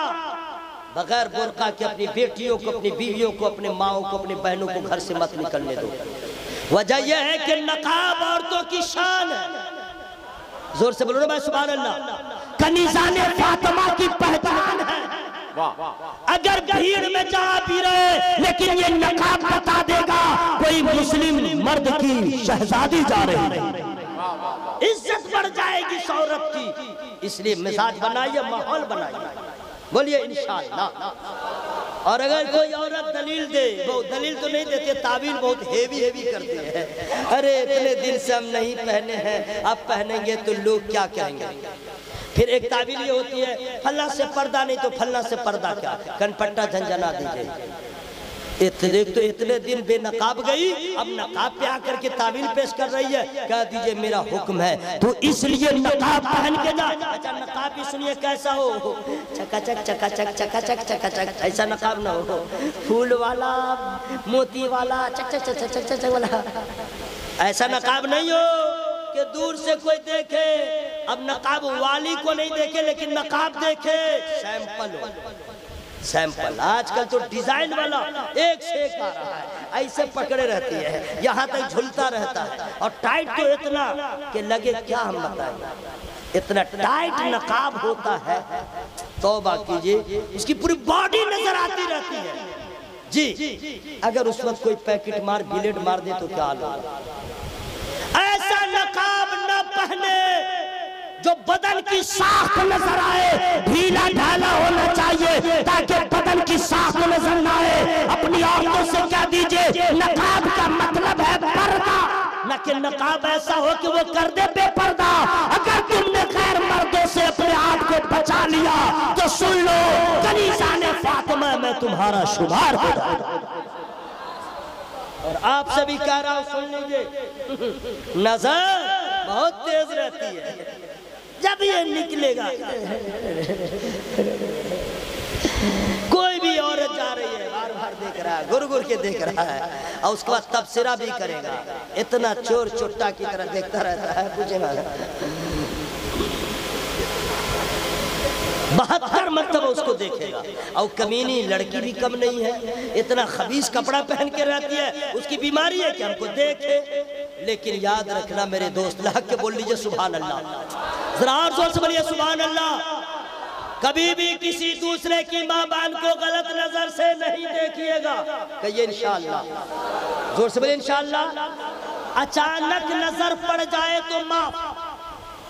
بغیر برقع کے اپنی بیٹیوں کو اپنی بیویوں کو اپنے ماؤں کو اپنے بہنوں کو گھر سے مت نکلنے دو۔ وجہ یہ ہے کہ نقاب عورتوں کی شان ہے، زور سے بولو نا بھائی سبحان اللہ، کنیزان فاطمہ کی پہچان ہے۔ اگر بھیڑ میں جہاں بھی رہے لیکن یہ نقاب بتا دے گا کوئی مسلم مرد کی شہزادی جا رہی ہے، عزت بڑھ جائے گی عورت کی۔ اس لیے مزاج بنائیے، ماحول بنائیے، بولیے انشاءاللہ۔ اور اگر کوئی عورت دلیل دے، وہ دلیل تو نہیں دیتے، تعویل بہت ہیوی کرتے ہیں، ارے اتنے دن سے ہم نہیں پہنے ہیں، اب پہنیں گے تو لوگ کیا کہیں گے۔ پھر ایک تعبیر یہ ہوتی ہے، پھلنا سے پردہ نہیں تو پھلنا سے پردہ کیا، کن پٹا جھنجھنا دیجئے۔ اتنے دن بے نقاب گئی، اب نقاب پہ آ کر کے تعویل پیش کر رہی ہے، کہہ دیجئے میرا حکم ہے تو اس لیے نقاب پہن کے جا۔ اچھا نقاب بھی سنیے کیسا ہو، چکا چک چکا چک چکا چک چکا چک، ایسا نقاب نہ ہو، پھول والا موتی والا چک چک چک چک چک والا، ایسا نقاب نہیں ہو کہ دور سے کوئی دیکھے۔ اب نقاب والی کو نہیں دیکھے لیکن نقاب دیکھے، سیمپل ہو، سیمپل۔ آج کل تو ڈیزائن والا ایک سے ایک آ رہا ہے، ایسے پکڑے رہتی ہے، یہاں تک جھلتا رہتا ہے، اور ٹائٹ تو اتنا کہ لگے کیا ہم بتائیں، اتنا ٹائٹ نقاب ہوتا ہے۔ توبہ کیجئے، اس کی پوری باڈی نظر آتی رہتی ہے جی۔ اگر اس وقت کوئی پیکٹ مار بلیڈ مار دے تو کیا حال ہوگا؟ ایسا نقاب نہ پہنے جو بدن کی ساخت نظر آئے، ڈھیلا ڈھالا ہونا چاہیے تاکہ بدن کی ساخت نظر نہ آئے۔ اپنی عورتوں سے کہہ دیجئے نقاب کا مطلب ہے پردہ، نہ کہ نقاب ایسا ہو کہ وہ کر دے بے پردہ۔ اگر تم نے غیر مردوں سے اپنے آپ کو بچا لیا تو سن لو کنیزان فاطمہ میں تمہارا شمار ہو جائے گا۔ اور آپ سے بھی کہہ رہا ہوں سن لیجئے، نظر بہت تیز رہتی ہے، جب یہ نکلے گا کوئی بھی عورت جا رہی ہے بار بار دیکھ رہا ہے، گر گر کے دیکھ رہا ہے، اور اس کے بعد تبصرہ بھی کرے گا، اتنا چور چٹا کی طرح دیکھتا رہتا ہے، پوچھے گا 72 مرتبہ اس کو دیکھے گا۔ اور کمینی لڑکی بھی کم نہیں ہے، اتنا خبیث کپڑا پہن کے رہتی ہے، اس کی بیماری ہے کہ ہم کو دیکھے۔ لیکن یاد رکھنا میرے دوست، لہک کے بول لیجئے سبحان اللہ، ذرا اور زور سے بولیے سبحان اللہ۔ کبھی بھی کسی دوسرے کی ماں بہن کو غلط نظر سے نہیں دیکھیے گا، کہیے انشاءاللہ، زور سے بولیے انشاءاللہ۔ اچانک نظر پڑ جائے تو معاف،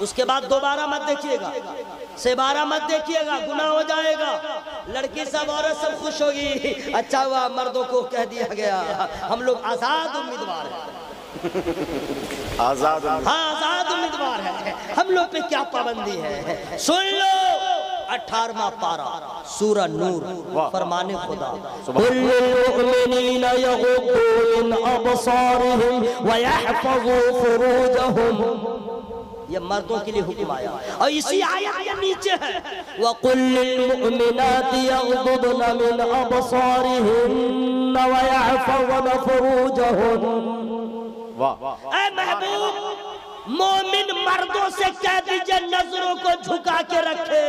اس کے بعد دوبارہ مت دیکھیے گا، سبارہ مت دیکھیے گا، گناہ ہو جائے گا۔ لڑکی سب عورت سب خوش ہوگی، اچھا ہوا مردوں کو کہہ دیا گیا ہم لوگ آزاد امیدوار ہیں، آزاد آزاد امیدوار ہیں، ہم لوگ پہ کیا پابندی ہے۔ سن لو 18واں پارہ سورہ نور، فرمان خدا، قُلْ لِلْمُؤْمِنِينَ يَغُضُّوا مِنْ أَبْصَارِهِمْ وَيَحْفَظُوا فُرُوجَهُمْ، یہ مردوں کے لیے حکم آیا، اور اسی آیت کے نیچے ہے وَقُلْ لِلْمُؤْمِنَاتِ يَغْضُضْنَ مِنْ أَبْصَارِهِنَّ وَيَحْفَظْنَ فُرُوجَهُنَّ۔ اے محبوب، مومن مردوں سے کہہ دیجئے نظروں کو جھکا کے رکھے،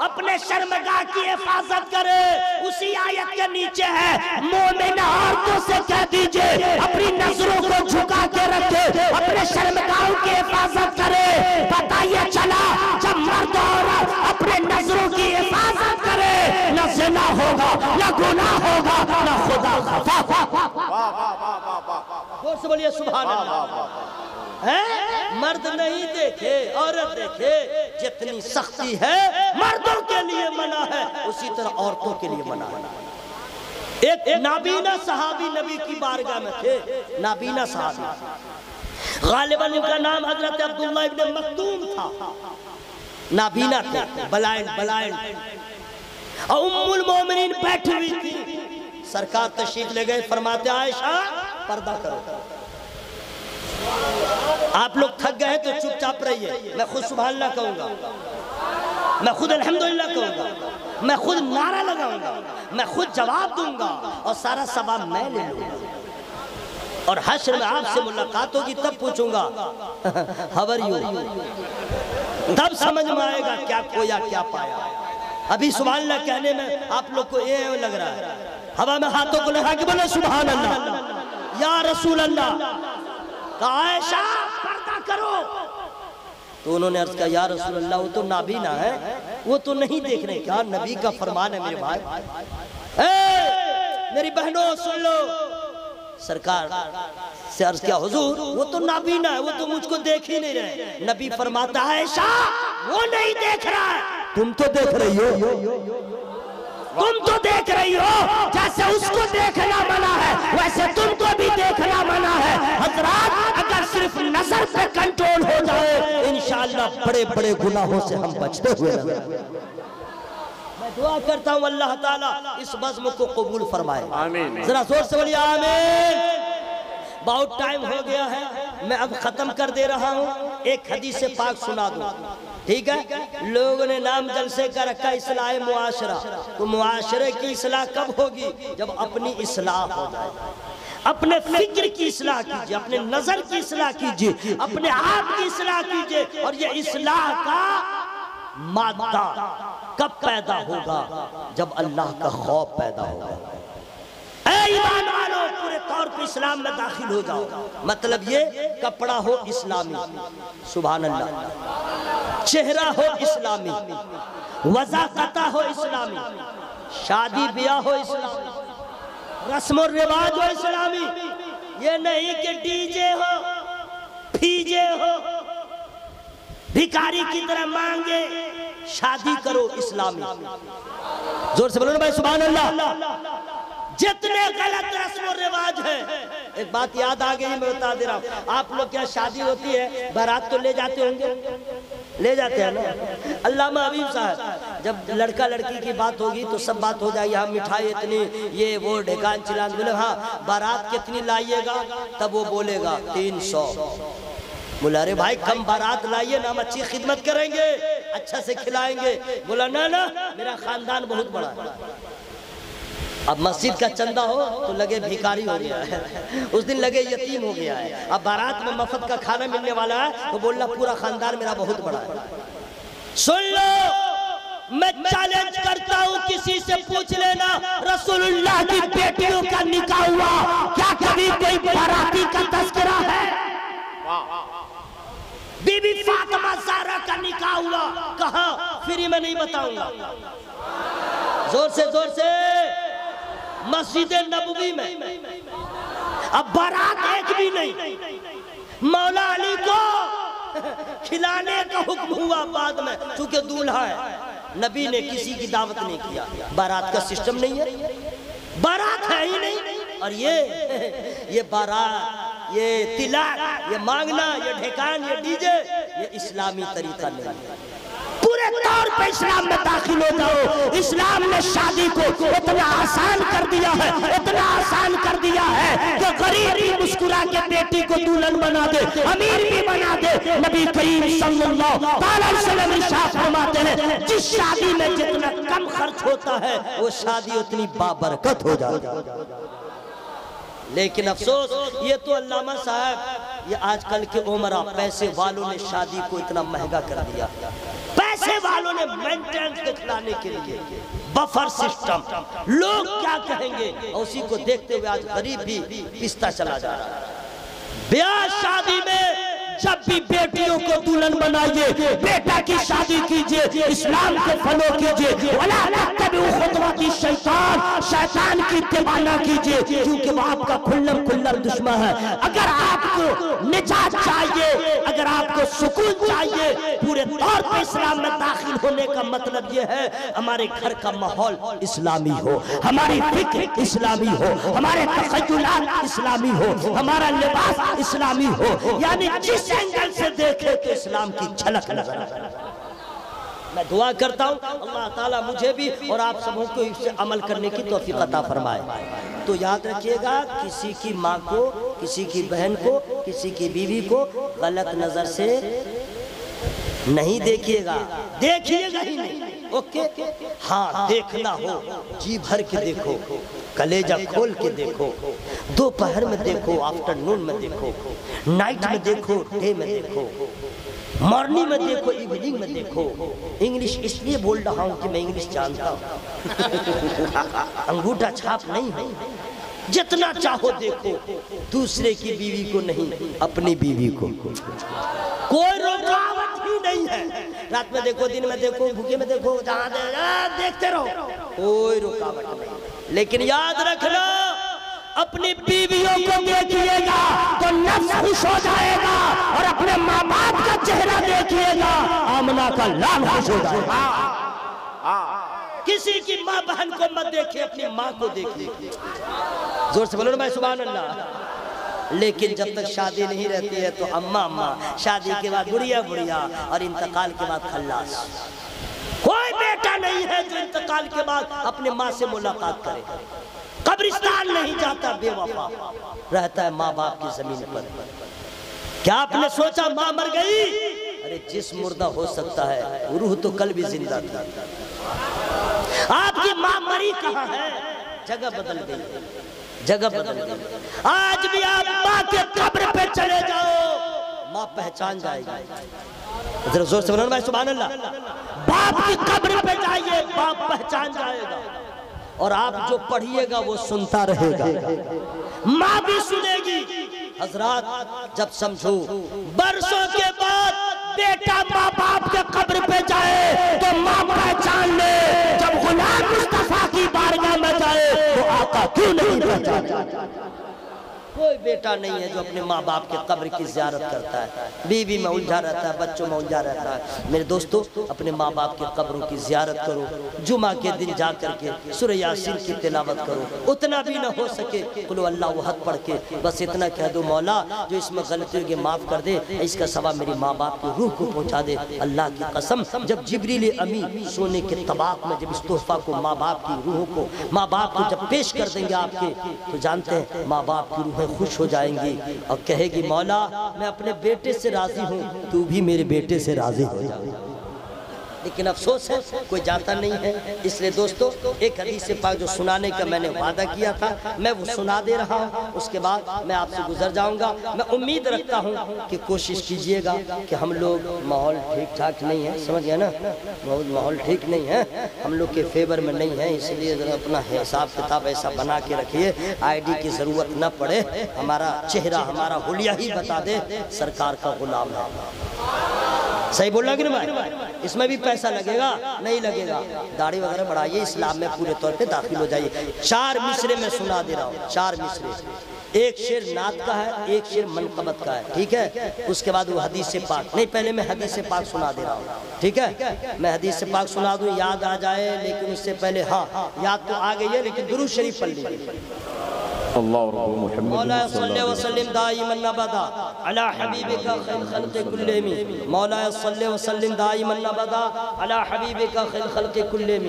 اپنے شرمگاہ کی حفاظت کرے۔ اسی آیت کے نیچے ہے مومن عورتوں سے کہہ دیجئے اپنی نظروں کو جھکا کے رکھے، اپنے شرمگاہوں کی حفاظت کرے۔ پتہ یہ چلا جب مرد عورت اپنے نظروں کی حفاظت کرے، نہ زنا ہوگا، نہ گناہ ہوگا، نہ خدا خفا ہوگا۔ غور سے بولیے سبحان اللہ۔ مرد نہیں دیکھے، عورت دیکھے، جتنی سختی ہے مردوں کے لیے منع ہے اسی طرح عورتوں کے لیے منع ہے۔ ایک نابینا صحابی نبی کی بارگاہ میں تھے، نابینا صحابی، غالباً ان کا نام حضرت عبداللہ ابن مکتوم تھا، نابینا تھے، بلائن، اور ام المومنین بیٹھی ہوئی تھی، سرکار تشریف لے گئے، فرماتے عائشہ پردہ کرو۔ آپ لوگ تھک گئے تو چپ چاپ رہیے، میں خود سبحان اللہ کہوں گا، میں خود الحمدللہ کہوں گا، میں خود نعرہ لگاؤں گا، میں خود جواب دوں گا، اور سارا ثواب میں لے لوں گا، اور حشر میں آپ سے ملاقات ہوگی تب پوچھوں گا how are you، تب سمجھ میں آئے گا کیا کھویا کیا پایا۔ ابھی سبحان اللہ کہنے میں آپ لوگ کو یہ لگ رہا ہے، ہوا میں ہاتھوں کو لگا کے بولے سبحان اللہ، یا رسول اللہ، کہا عائشہ پردہ کرو، تو انہوں نے عرض کہا یا رسول اللہ وہ تو نابینا ہے، وہ تو نہیں دیکھ رہے۔ کیا نبی کا فرمان ہے میرے بھائی، میری بہنوں سن لو، سرکار سے عرض کیا حضور وہ تو نابینا ہے، وہ تو مجھ کو دیکھ ہی نہیں رہے۔ نبی فرماتا ہے عائشہ وہ نہیں دیکھ رہا ہے، تم تو دیکھ رہی ہو، تم تو دیکھ رہی ہو، جیسے اس کو دیکھنا منع ہے ویسے تم کو بھی دیکھنا منع ہے۔ حضرات اگر صرف نظر پہ کنٹرول ہو جائے انشاءاللہ بڑے بڑے گناہوں سے ہم بچتے ہوئے نظر میں دعا کرتا ہوں اللہ تعالیٰ اس بزم کو قبول فرمائے. آمین. ذرا زور سے بولیے آمین. بہت ٹائم ہو گیا ہے، میں اب ختم کر دے رہا ہوں. ایک حدیث پاک سنا دوں، ٹھیک ہے؟ لوگوں نے نام جلسے کا رکھا اصلاح معاشرہ. تو معاشرے کی اصلاح کب ہوگی؟ جب اپنی اصلاح ہو جائے. اپنے فکر کی اصلاح کیجئے، اپنے نظر کی اصلاح کیجئے، اپنے آپ کی اصلاح کیجئے. اور یہ اصلاح کا مادہ کب پیدا ہوگا؟ جب اللہ کا خوف پیدا ہوگا. اے ایمان والو، پورے طور پر اسلام میں داخل ہو جاؤ. مطلب یہ کپڑا ہو اسلامی، سبحان اللہ، چہرہ ہو اسلامی، وضاقتہ ہو اسلامی، شادی بیاہ ہو اسلامی، رسم و رواج ہو اسلامی. یہ نہیں کہ ڈی جے ہو، پی جے ہو، بھکاری کی طرح مانگے. شادی کرو اسلامی. زور سے بولو نا بھائی سبحان اللہ. جتنے غلط رسم و رواج ہیں، ایک بات یاد آ گئی میں بتا دے رہا ہوں. آپ لوگ کیا شادی ہوتی ہے بارات تو لے جاتے ہوں گے؟ لے جاتے ہیں نا. علامہ حبیب صاحب جب لڑکا لڑکی کی بات ہوگی تو سب بات ہو جائے گی. ہاں مٹھائی اتنی، یہ وہ ڈھکان چلان. بولے ہاں بارات کتنی لائیے گا؟ تب وہ بولے گا 300. بولا ارے بھائی کم بارات لائیے نا، ہم اچھی خدمت کریں گے، اچھا سے کھلائیں گے. بولا نا میرا خاندان بہت بڑا ہے. اب مسجد کا چندہ ہو تو لگے بھیکاری ہو گیا ہے، اس دن لگے یتیم ہو گیا ہے. اب بارات میں مفت کا کھانا ملنے والا ہے تو بولنا پورا خاندان میرا بہت بڑا ہے. سن لو، میں چیلنج کرتا ہوں، کسی سے پوچھ لینا رسول اللہ کی بیٹیوں کا نکاح ہوا کیا کبھی کوئی باراتی کا تذکرہ ہے؟ بی بی فاطمہ زہرا کا نکاح ہوا کہاں؟ فری میں نہیں بتاؤں گا. زور سے زور سے. مسجد نبوی میں. اب بارات ایک بھی نہیں. مولا علی کو کھلانے کا حکم ہوا بعد میں، چونکہ دولہا ہے. نبی نے کسی کی دعوت نہیں کیا. بارات کا سسٹم نہیں ہے، بارات ہے ہی نہیں. اور یہ بارات، یہ طلاق، یہ مانگنا، یہ ڈھکان، یہ ڈی جے، یہ اسلامی طریقہ نہیں. پورے طور پہ اسلام میں داخل ہو جاؤ. اسلام نے شادی کو اتنا آسان کر دیا ہے، اتنا آسان کر دیا ہے کہ غریب بھی مسکرا کے بیٹی کو دلہن بنا دے، امیر بھی بنا دے. نبی کریم صلی اللہ علیہ وسلم ارشاد فرماتے ہیں جس شادی میں جتنا کم خرچ ہوتا ہے وہ شادی اتنی بابرکت ہو جاتی ہے. لیکن افسوس یہ تو علامہ صاحب، یہ آج کل کے عمرہ پیسے والوں نے شادی کو اتنا مہنگا کر دیا. پیسے والوں نے مینٹیننس دکھلانے کے لیے بفر سسٹم. لوگ کیا کہیں گے، اسی کو دیکھتے ہوئے آج غریب بھی پستا چلا جا رہا ہے. بیاہ شادی میں جب بھی بیٹیوں کو دلہن بنائیے، بیٹا کی شادی کیجئے، اسلام کو فالو کیجئے. وَلَا تَتَّبِعُوا خُطُوَاتِ الشَّيْطَانِ، شیطان کی اتباع نہ کیجئے، کیونکہ وہ آپ کا کھلم دشمن ہے. اگر آپ کو نجات چاہیے، اگر آپ کو سکون چاہیے، پورے طور پر اسلام میں داخل ہونے کا مطلب یہ ہے ہمارے گھر کا ماحول اسلامی ہو، ہماری فکر اسلامی ہو، ہمارے تخیلات اسلامی ہو، ہمارا لباس اسلامی ہو. یعنی جس اینگل سے دیکھے تو اسلام کی جھلک نظر آئے. میں دعا کرتا ہوں اللہ تعالیٰ مجھے بھی اور آپ سبوں کو اس سے عمل کرنے کی توفیق عطا فرمائے. تو یاد رکھیے گا، کسی کی ماں کو، کسی کی بہن کو، کسی کی بیوی کو غلط نظر سے نہیں دیکھیے گا. دیکھیے گا ہی نہیں، اوکے؟ ہاں دیکھنا ہو جی بھر کے دیکھو، کلیجہ کھول کے دیکھو، دوپہر میں دیکھو، آفٹرنون میں دیکھو، نائٹ میں دیکھو، ڈے میں دیکھو، مارننگ میں دیکھو، ایوننگ میں دیکھو. انگلش اس لیے بول رہا ہوں کہ میں انگلش جانتا ہوں، انگوٹھا چھاپ نہیں ہے. جتنا چاہو دیکھو، دوسرے کی بیوی کو نہیں، اپنی بیوی کو. کوئی رکاوٹ ہی نہیں ہے. رات میں دیکھو، دن میں دیکھو، بھوکے میں دیکھو، جہاں دیکھتے رہو، کوئی رکاوٹ نہیں. لیکن یاد رکھنا، اپنی بیویوں کو دیکھئے گا تو نفس خوش ہو جائے گا، اور اپنے ماں باپ کا چہرہ دیکھئے گا آمنہ کا لال خوش ہو جائے گا. کسی کی ماں بہن کو مت دیکھیں، اپنی ماں کو دیکھیں. زور سے بولو نا بھائی سبحان اللہ. لیکن جب تک شادی نہیں رہتی ہے تو اماں، شادی کے بعد بڑھیا اور انتقال کے بعد خلاص. کوئی بیٹا نہیں نہیں ہے جو انتقال کے بعد اپنے ماں سے ملاقات کرے، قبرستان نہیں جاتا، بے وفا رہتا ہے ماں باپ کی زمین پر۔ کیا آپ نے سوچا ماں مر گئی؟ ارے جسم مردہ ہو سکتا ہے، روح تو کل بھی زندہ تھی۔ آپ کی ماں مری کہاں ہے؟ جگہ بدل گئی، جگہ بدل گئی۔ آج بھی آپ ماں کے قبر پہ چلے جاؤ، ماں پہچان جائے گی۔ ذرا زور سے بولو بھائی سبحان اللہ۔ باپ کی قبر پہ جائیے، باپ پہچان جائے گا، اور آپ جو پڑھیے گا وہ سنتا رہے گا، ماں بھی سنے گی۔ حضرات جب سمجھو برسوں کے بعد بیٹا ماں باپ کے قبر پہ جائے تو ماں پہچان لے، جب غلام مصطفیٰ کی بارگاہ میں جائے تو آقا کیوں نہیں پہچان؟ کوئی بیٹا نہیں ہے جو اپنے ماں باپ کے قبر کی زیارت کرتا ہے، بیوی میں الجھا رہتا ہے، بچوں میں الجھا رہتا ہے۔ میرے دوستو اپنے ماں باپ کے قبروں کی زیارت کرو، جمعہ کے دن جا کر کے سورہ یاسین کی تلاوت کرو، اتنا بھی نہ ہو سکے قل هو اللہ احد پڑھ کے بس اتنا کہہ دو مولا جو اس میں غلطی ہوگی معاف کر دے، اس کا ثواب میری ماں باپ کی روح کو پہنچا دے۔ اللہ کی قسم جب جبریل امی سونے کے طباق میں جب اس تحفہ کو ماں باپ کی روحوں کو ماں باپ کو جب پیش کر دیں گے آپ کے، تو جانتے ہیں ماں باپ کی روحیں خوش ہو جائیں گی اور کہے گی مولا میں اپنے بیٹے سے راضی ہوں، تو بھی میرے بیٹے سے راضی ہو جائے۔ لیکن افسوس ہے کوئی جاتا نہیں ہے۔ اس لئے دوستو ایک حدیث پاک جو سنانے کا میں نے وعدہ کیا تھا میں وہ سنا دے رہا ہوں، اس کے بعد میں آپ سے گزر جاؤں گا۔ میں امید رکھتا ہوں کہ کوشش کیجئے گا کہ ہم لوگ ماحول ٹھیک ٹھاک نہیں ہے، سمجھ گیا نا، ماحول ٹھیک نہیں ہے، ہم لوگ کے فیور میں نہیں ہے، اس لیے اپنا حساب کتاب ایسا بنا کے رکھیے آئی ڈی کی ضرورت نہ پڑے، ہمارا چہرہ ہمارا حلیہ ہی بتا دے سرکار کا غلام ہے۔ صحیح بول رہا کہ نہیں؟ اس میں بھی پیسہ لگے گا نہیں لگے گا، داڑھی وغیرہ بڑھائیے، اسلام میں پورے طور پہ داخل ہو جائیے۔ 4 مصرے میں سنا دے رہا ہوں، 4 مصرے، ایک شعر نعت کا ہے، ایک شعر منقبت کا ہے، ٹھیک ہے؟ اس کے بعد وہ حدیث پاک، نہیں پہلے میں حدیث پاک سنا دے رہا ہوں، ٹھیک ہے؟ میں حدیث پاک سنا دوں یاد آ جائے، لیکن اس سے پہلے ہاں یاد تو آ گئی ہے لیکن درود شریف پڑھ لیجیے۔ مولا صلی وسلم دائما ابدا علی حبیبک خیر خلق کلہم، مولا صلی وسلم دائما ابدا علی حبیبک خیر خلق کلہم۔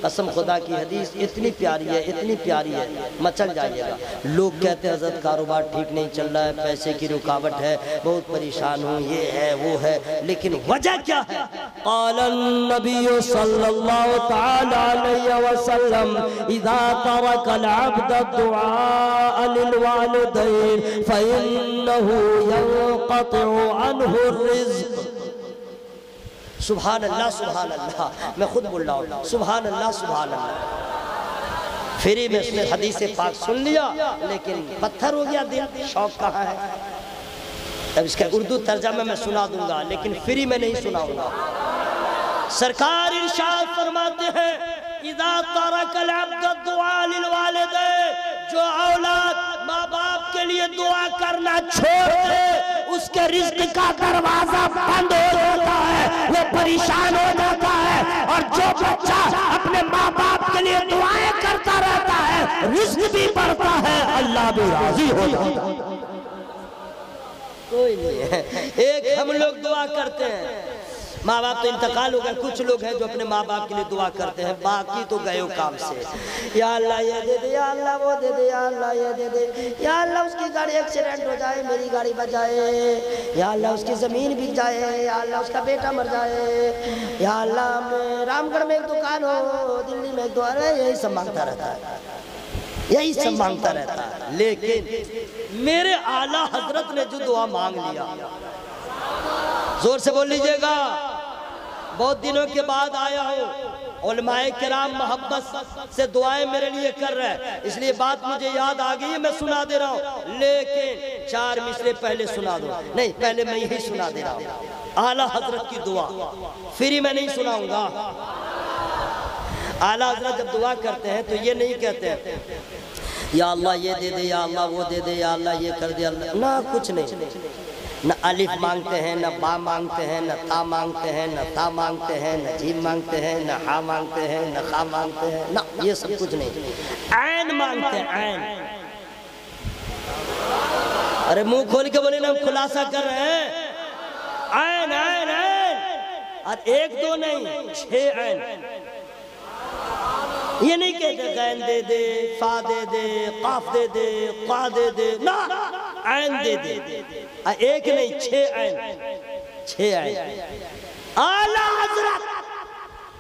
قسم خدا کی حدیث اتنی پیاری ہے، اتنی پیاری ہے، مچل جائیے گا۔ لوگ کہتے ہیں حضرت کاروبار ٹھیک نہیں چل رہا ہے، پیسے کی رکاوٹ ہے، بہت پریشان ہوں، یہ ہے وہ ہے، لیکن وجہ کیا ہے؟ قال النبی صلی اللہ تعالی علیہ وسلم اذا ترک العبد الدعاء للوالدین فإنه ينقطع عنه الرزق۔ سبحان اللہ سبحان اللہ، میں خود بول رہا ہوں سبحان اللہ سبحان اللہ۔ فری میں اس نے حدیث پاک سن لیا لیکن پتھر ہو گیا دل، شوق کہاں ہے؟ اب اس کا اردو ترجمہ میں سنا دوں گا لیکن فری میں نہیں سناؤں گا۔ سرکار ارشاد فرماتے ہیں اذا ترک العبد الدعاء للوالدین، جو اولاد ماں باپ کے لیے دعا کرنا چھوڑ دے اس کے رزق کا دروازہ بند ہو جاتا ہے، وہ پریشان ہو جاتا ہے، اور جو بچہ اپنے ماں باپ کے لیے دعائیں کرتا رہتا ہے رزق بھی بڑھتا ہے، اللہ بھی راضی ہو جاتا ہے۔ کوئی نہیں ہے، ایک ہم لوگ دعا کرتے ہیں، ماں باپ تو انتقال ہو گئے، کچھ لوگ ہیں جو اپنے ماں باپ کے لیے دعا کرتے ہیں، باقی تو گئے ہو کام سے۔ یا اللہ یہ دے دے، یا اللہ وہ دے دے، یا اللہ یہ دے دے، یا اللہ اس کی گاڑی ایکسیڈنٹ ہو جائے میری گاڑی بچ جائے، یا اللہ اس کی زمین بک جائے، یا اللہ اس کا بیٹا مر جائے، یا اللہ رام گڑھ میں ایک دکان ہو، دلی میں ایک دکان ہے، یہی سب مانگتا رہتا ہے، یہی سب مانگتا رہتا ہے۔ لیکن میرے اعلیٰ حضرت نے جو دعا مانگ لیا، زور سے بول لیجئے گا، بہت دنوں کے بعد آیا ہوں، علماء کرام محبت سے دعائیں میرے لیے کر رہے ہیں، اس لیے بات مجھے یاد آ گئی ہے میں سنا دے رہا ہوں، لیکن 4 مصرے پہلے سنا دو، نہیں پہلے میں یہی سنا دے رہا ہوں۔ اعلیٰ حضرت کی دعا فری میں نہیں سناؤں گا۔ اعلیٰ حضرت جب دعا کرتے ہیں تو یہ نہیں کہتے ہیں یا اللہ یہ دے دے، یا اللہ وہ دے دے، یا اللہ یہ کر دے، اللہ نہ کچھ نہیں، نہ الف مانگتے ہیں، نہ با مانگتے ہیں، نہ تا مانگتے ہیں، نہ تا مانگتے ہیں، نہ جیم مانگتے ہیں، نہ ہا مانگتے ہیں، نہ خا مانگتے ہیں، نہ یہ سب کچھ نہیں، عین مانگتے ہیں، عین۔ ارے منہ کھول کے بولے نا ہم خلاصہ کر رہے ہیں، عین عین عین، اور 1 2 نہیں 6 عین، یہ نہیں کہتے غین دے دے، فا دے دے، قاف دے دے، قا دے دے، نا عین دے دے، ایک نہیں 6 عین، 6 عین۔ اعلیٰ حضرت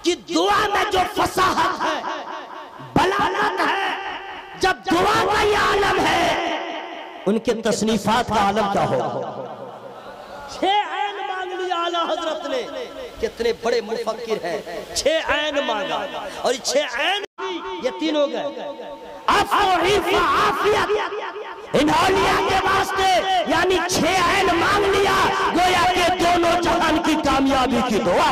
کی دعا میں جو فصاحت ہے، بلاغت ہے، جب دعا کا یہ عالم ہے، ان کے تصنیفات کا عالم کیا ہوگا؟ 6 عین مانگ لیا اعلیٰ حضرت نے، کتنے بڑے مفکر ہیں، 6 عین مانگا، اور 6 عین یہ 3 ہو گئے، عفو عف عافیت، ان اولیاء کے واسطے، یعنی 6 عین مانگ لیا، گویا کہ دونوں جہان کی کامیابی کی دعا۔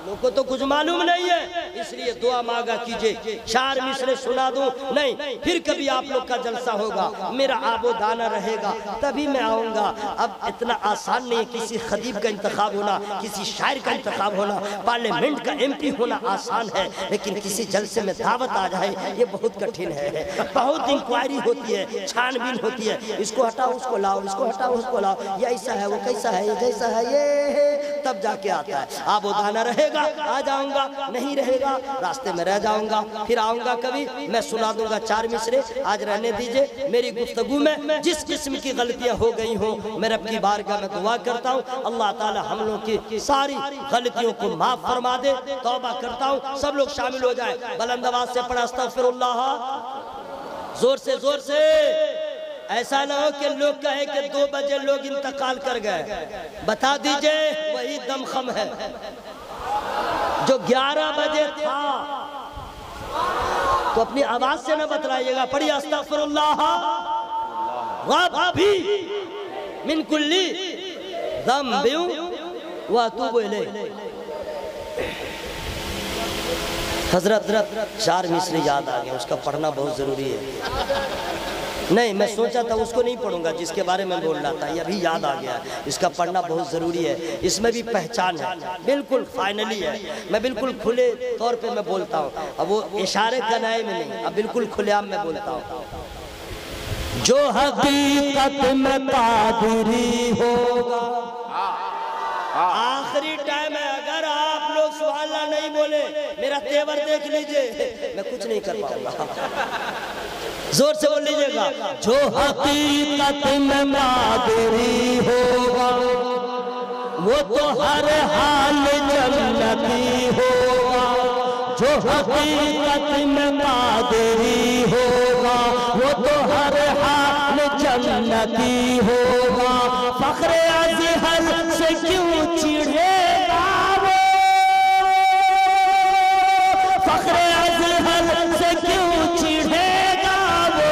لوگوں کو تو کچھ معلوم نہیں ہے، اس لیے دعا مانگا کیجئے۔ 4 مصرے سنا دوں؟ نہیں، پھر کبھی آپ لوگ کا جلسہ ہوگا، میرا آب و دانہ رہے گا، تبھی میں آؤں گا۔ اب اتنا آسان نہیں ہے کسی خطیب کا انتخاب ہونا، کسی شاعر کا انتخاب ہونا، پارلیمنٹ کا MP ہونا آسان ہے، لیکن کسی جلسے میں دعوت آ جائے یہ بہت کٹھن ہے، بہت انکوائری ہوتی ہے، چھان بین ہوتی ہے، اس کو ہٹاؤ اس کو لاؤ، اس کو ہٹاؤ اس کو لاؤ، یہ ایسا ہے وہ کیسا ہے، یہ جیسا ہے یہ ہے، تب جا کے آتا ہے۔ آب و دانہ رہے گا آ جاؤں گا، نہیں رہے گا راستے میں رہ جاؤں گا، پھر آؤں گا کبھی میں سنا دوں گا 4 مصرے۔ آج رہنے دیجئے، میری گفتگو میں جس قسم کی غلطیاں ہو گئی ہوں، میں رب کی بارگاہ میں دعا کرتا ہوں اللہ تعالی ہم لوگ کی ساری غلطیوں کو معاف فرما دے۔ توبہ کرتا ہوں، سب لوگ شامل ہو جائیں، بلند آواز سے پڑھا استغفراللہ، زور سے زور سے۔ ایسا نہ ہو کہ لوگ کہیں کہ 2 بجے لوگ انتقال کر گئے، بتا دیجئے وہی دمخم ہے جو 11 بجے تھا، تو اپنی آواز سے نہ بتلائیے گا، پڑھیے استغفراللہ ربی من کل ذنب واتوب الیہ۔ حضرت 4 مصرے یاد آ گئے، اس کا پڑھنا بہت ضروری ہے۔ نہیں میں سوچا تھا اس کو نہیں پڑھوں گا جس کے بارے میں بول رہا تھا، یہ ابھی یاد آ گیا، اس کا پڑھنا بہت ضروری ہے، اس میں بھی پہچان ہے، بالکل فائنلی ہے، میں بالکل کھلے طور پہ میں بولتا ہوں، اب وہ اشارے کنائے میں نہیں، اب بالکل کھلے عام میں بولتا ہوں۔ جو حقیقت میں قادری ہوگا، آخری ٹائم ہے، اگر آپ لوگ سبحان اللہ نہیں بولے میرا تیور دیکھ لیجئے، میں کچھ نہیں کر پاؤں گا، زور سے بول لیجئے گا۔ جو حقیقت میں قادری ہوگا وہ تو ہر حال جنتی ہوگا، جو حقیقت میں قادری ہوگا وہ تو ہر حال جنتی ہوگا، فخر ازہر سے کیوں چڑھے گا وہ، فخر ازہر سے کیوں چڑھے گا وہ،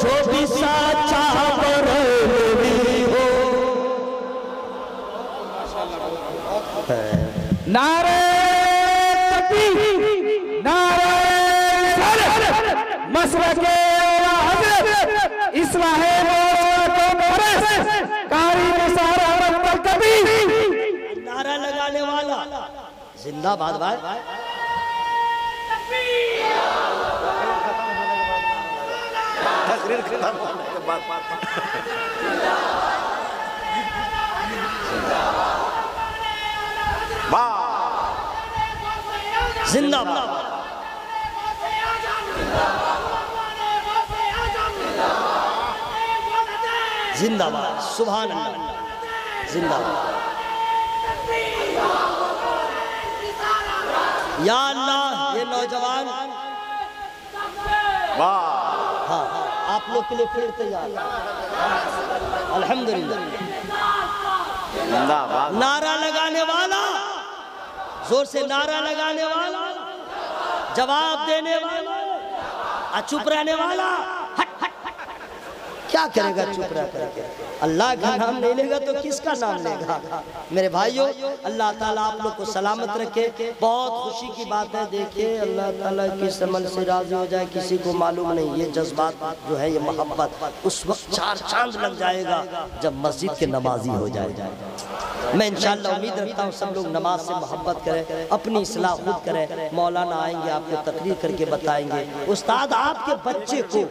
جو بھی سچا بریلوی ہو۔ نعرہ تکبیر، نعرہ رسالت، مسلک حضرت اصلاح قاری نثار احمد طلطبی۔ نعرہ لگانے والا زندہ باد بھائی، تقریر ختم ہونے کے بعد زندہ باد، زندہ باد، سبحان اللہ، زندہ باد۔ یا اللہ یہ نوجوان، ہاں آپ لوگ کے لیے پھر تیار، الحمدللہ، نعرہ لگانے والا، زور سے نعرہ لگانے والا، جواب دینے والا، چپ رہنے والا، کیا کرے گا چپ رہ کر کے؟ اللہ کا نام نہیں لے گا تو کس کا نام لے گا؟ میرے بھائیوں اللہ تعالیٰ آپ لوگ کو سلامت رکھے۔ بہت خوشی کی بات ہے، دیکھیں اللہ تعالیٰ کس عمل سے راضی ہو جائے کسی کو معلوم نہیں، یہ جذبات جو ہے یہ محبت اس وقت 4 چاند لگ جائے گا جب مسجد کے نمازی ہو جائے۔ میں انشاءاللہ امید رکھتا ہوں سب لوگ نماز سے محبت کریں، اپنی اصلاح خود کریں. مولانا آئیں گے، آپ کو تقریر کر کے بتائیں گے. استاد آپ کے بچے کو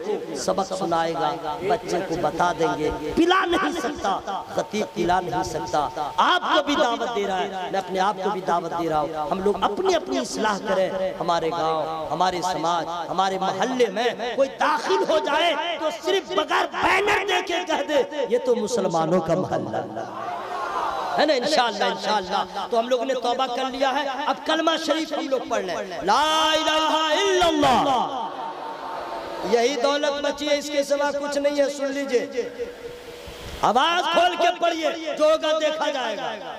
سبق سنائے گا، بچے کو بتا دیں گے. پلا نہیں سکتا خطیب، پلا نہیں سکتا. آپ کو بھی دعوت دے رہا ہے، میں اپنے آپ کو بھی دعوت دے رہا ہوں. ہم لوگ اپنی اپنی اصلاح کریں. ہمارے گاؤں، ہمارے سماج، ہمارے محلے میں کوئی داخل ہو جائے تو صرف بغیر بینر دے کے کہہ دے یہ تو مسلمانوں کا محلہ ہے نا. انشاءاللہ. تو ہم لوگوں نے توبہ کر لیا ہے. اب کلمہ شریف ہم لوگ پڑھ لیں. لا الہ الا اللہ. یہی دولت مچی ہے، اس کے سوا کچھ نہیں ہے. سن لیجئے، آواز کھول کے پڑھیے، جو ہوگا دیکھا جائے گا.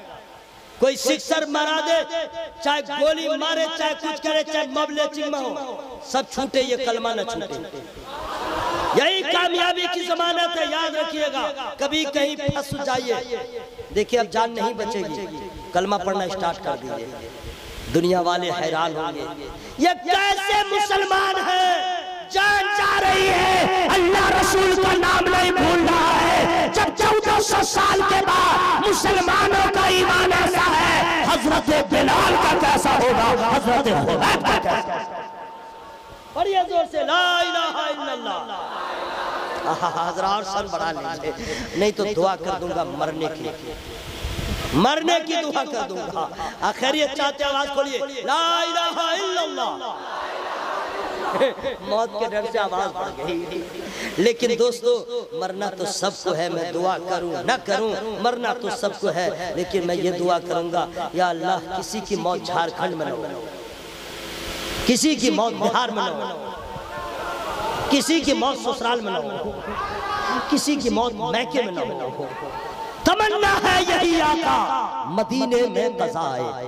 کوئی سکسر مرا دے، چاہے گولی مارے، چاہے کچھ کرے، چاہے مبلے چمہ ہو، سب چھوٹے، یہ کلمہ نہ چھوٹے. یہی کامیابی کی ضمانت ہے. یاد رکھیے گا، کبھی کہیں پھنس جائیے. دیکھیں اب جان نہیں بچے گی. کلمہ پڑھنا اسٹارٹ کر دیجئے. دنیا والے حیران ہوں گے، یہ کیسے مسلمان ہے؟ جان جا رہی ہے، اللہ رسول کا نام نہیں بھول رہا ہے. جب 1400 سال کے بعد مسلمانوں کا ایمان ایسا ہے، حضرت بلال کا کیسا ہوگا، حضرت خبیب کا کیسا ہوگا. پڑھیے زور سے، لا الہ الا اللہ. حضرات سر بڑھا لیجئے، نہیں تو دعا کر دوں گا مرنے کی دعا کر دوں گا. خیریت چاہتے آواز کھولیے، لا الہ الا اللہ. موت کے ڈر سے آواز بڑھ گئی. لیکن دوستو، مرنا تو سب کو ہے. میں دعا کروں نہ کروں، مرنا تو سب کو ہے. لیکن میں یہ دعا کروں گا، یا اللہ کسی کی موت جھارکھنڈ میں نہ ہو، کسی کی موت بہار میں نہ ہو، کسی کی موت سسرال میں نہ ہو، کسی کی موت میکے میں نہ ہو. تمنا ہے یہی آقا مدینے میں قضا آئے.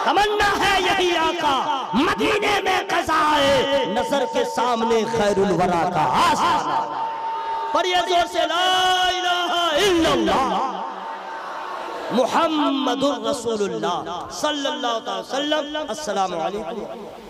تمنا ہے یہی آقا مدینے میں قضا آئے. نظر کے سامنے خیر الورا کا آسان. پڑھیے زور سے، لا الہ الا اللہ محمد الرسول اللہ صلی اللہ علیہ وسلم. السلام علیکم.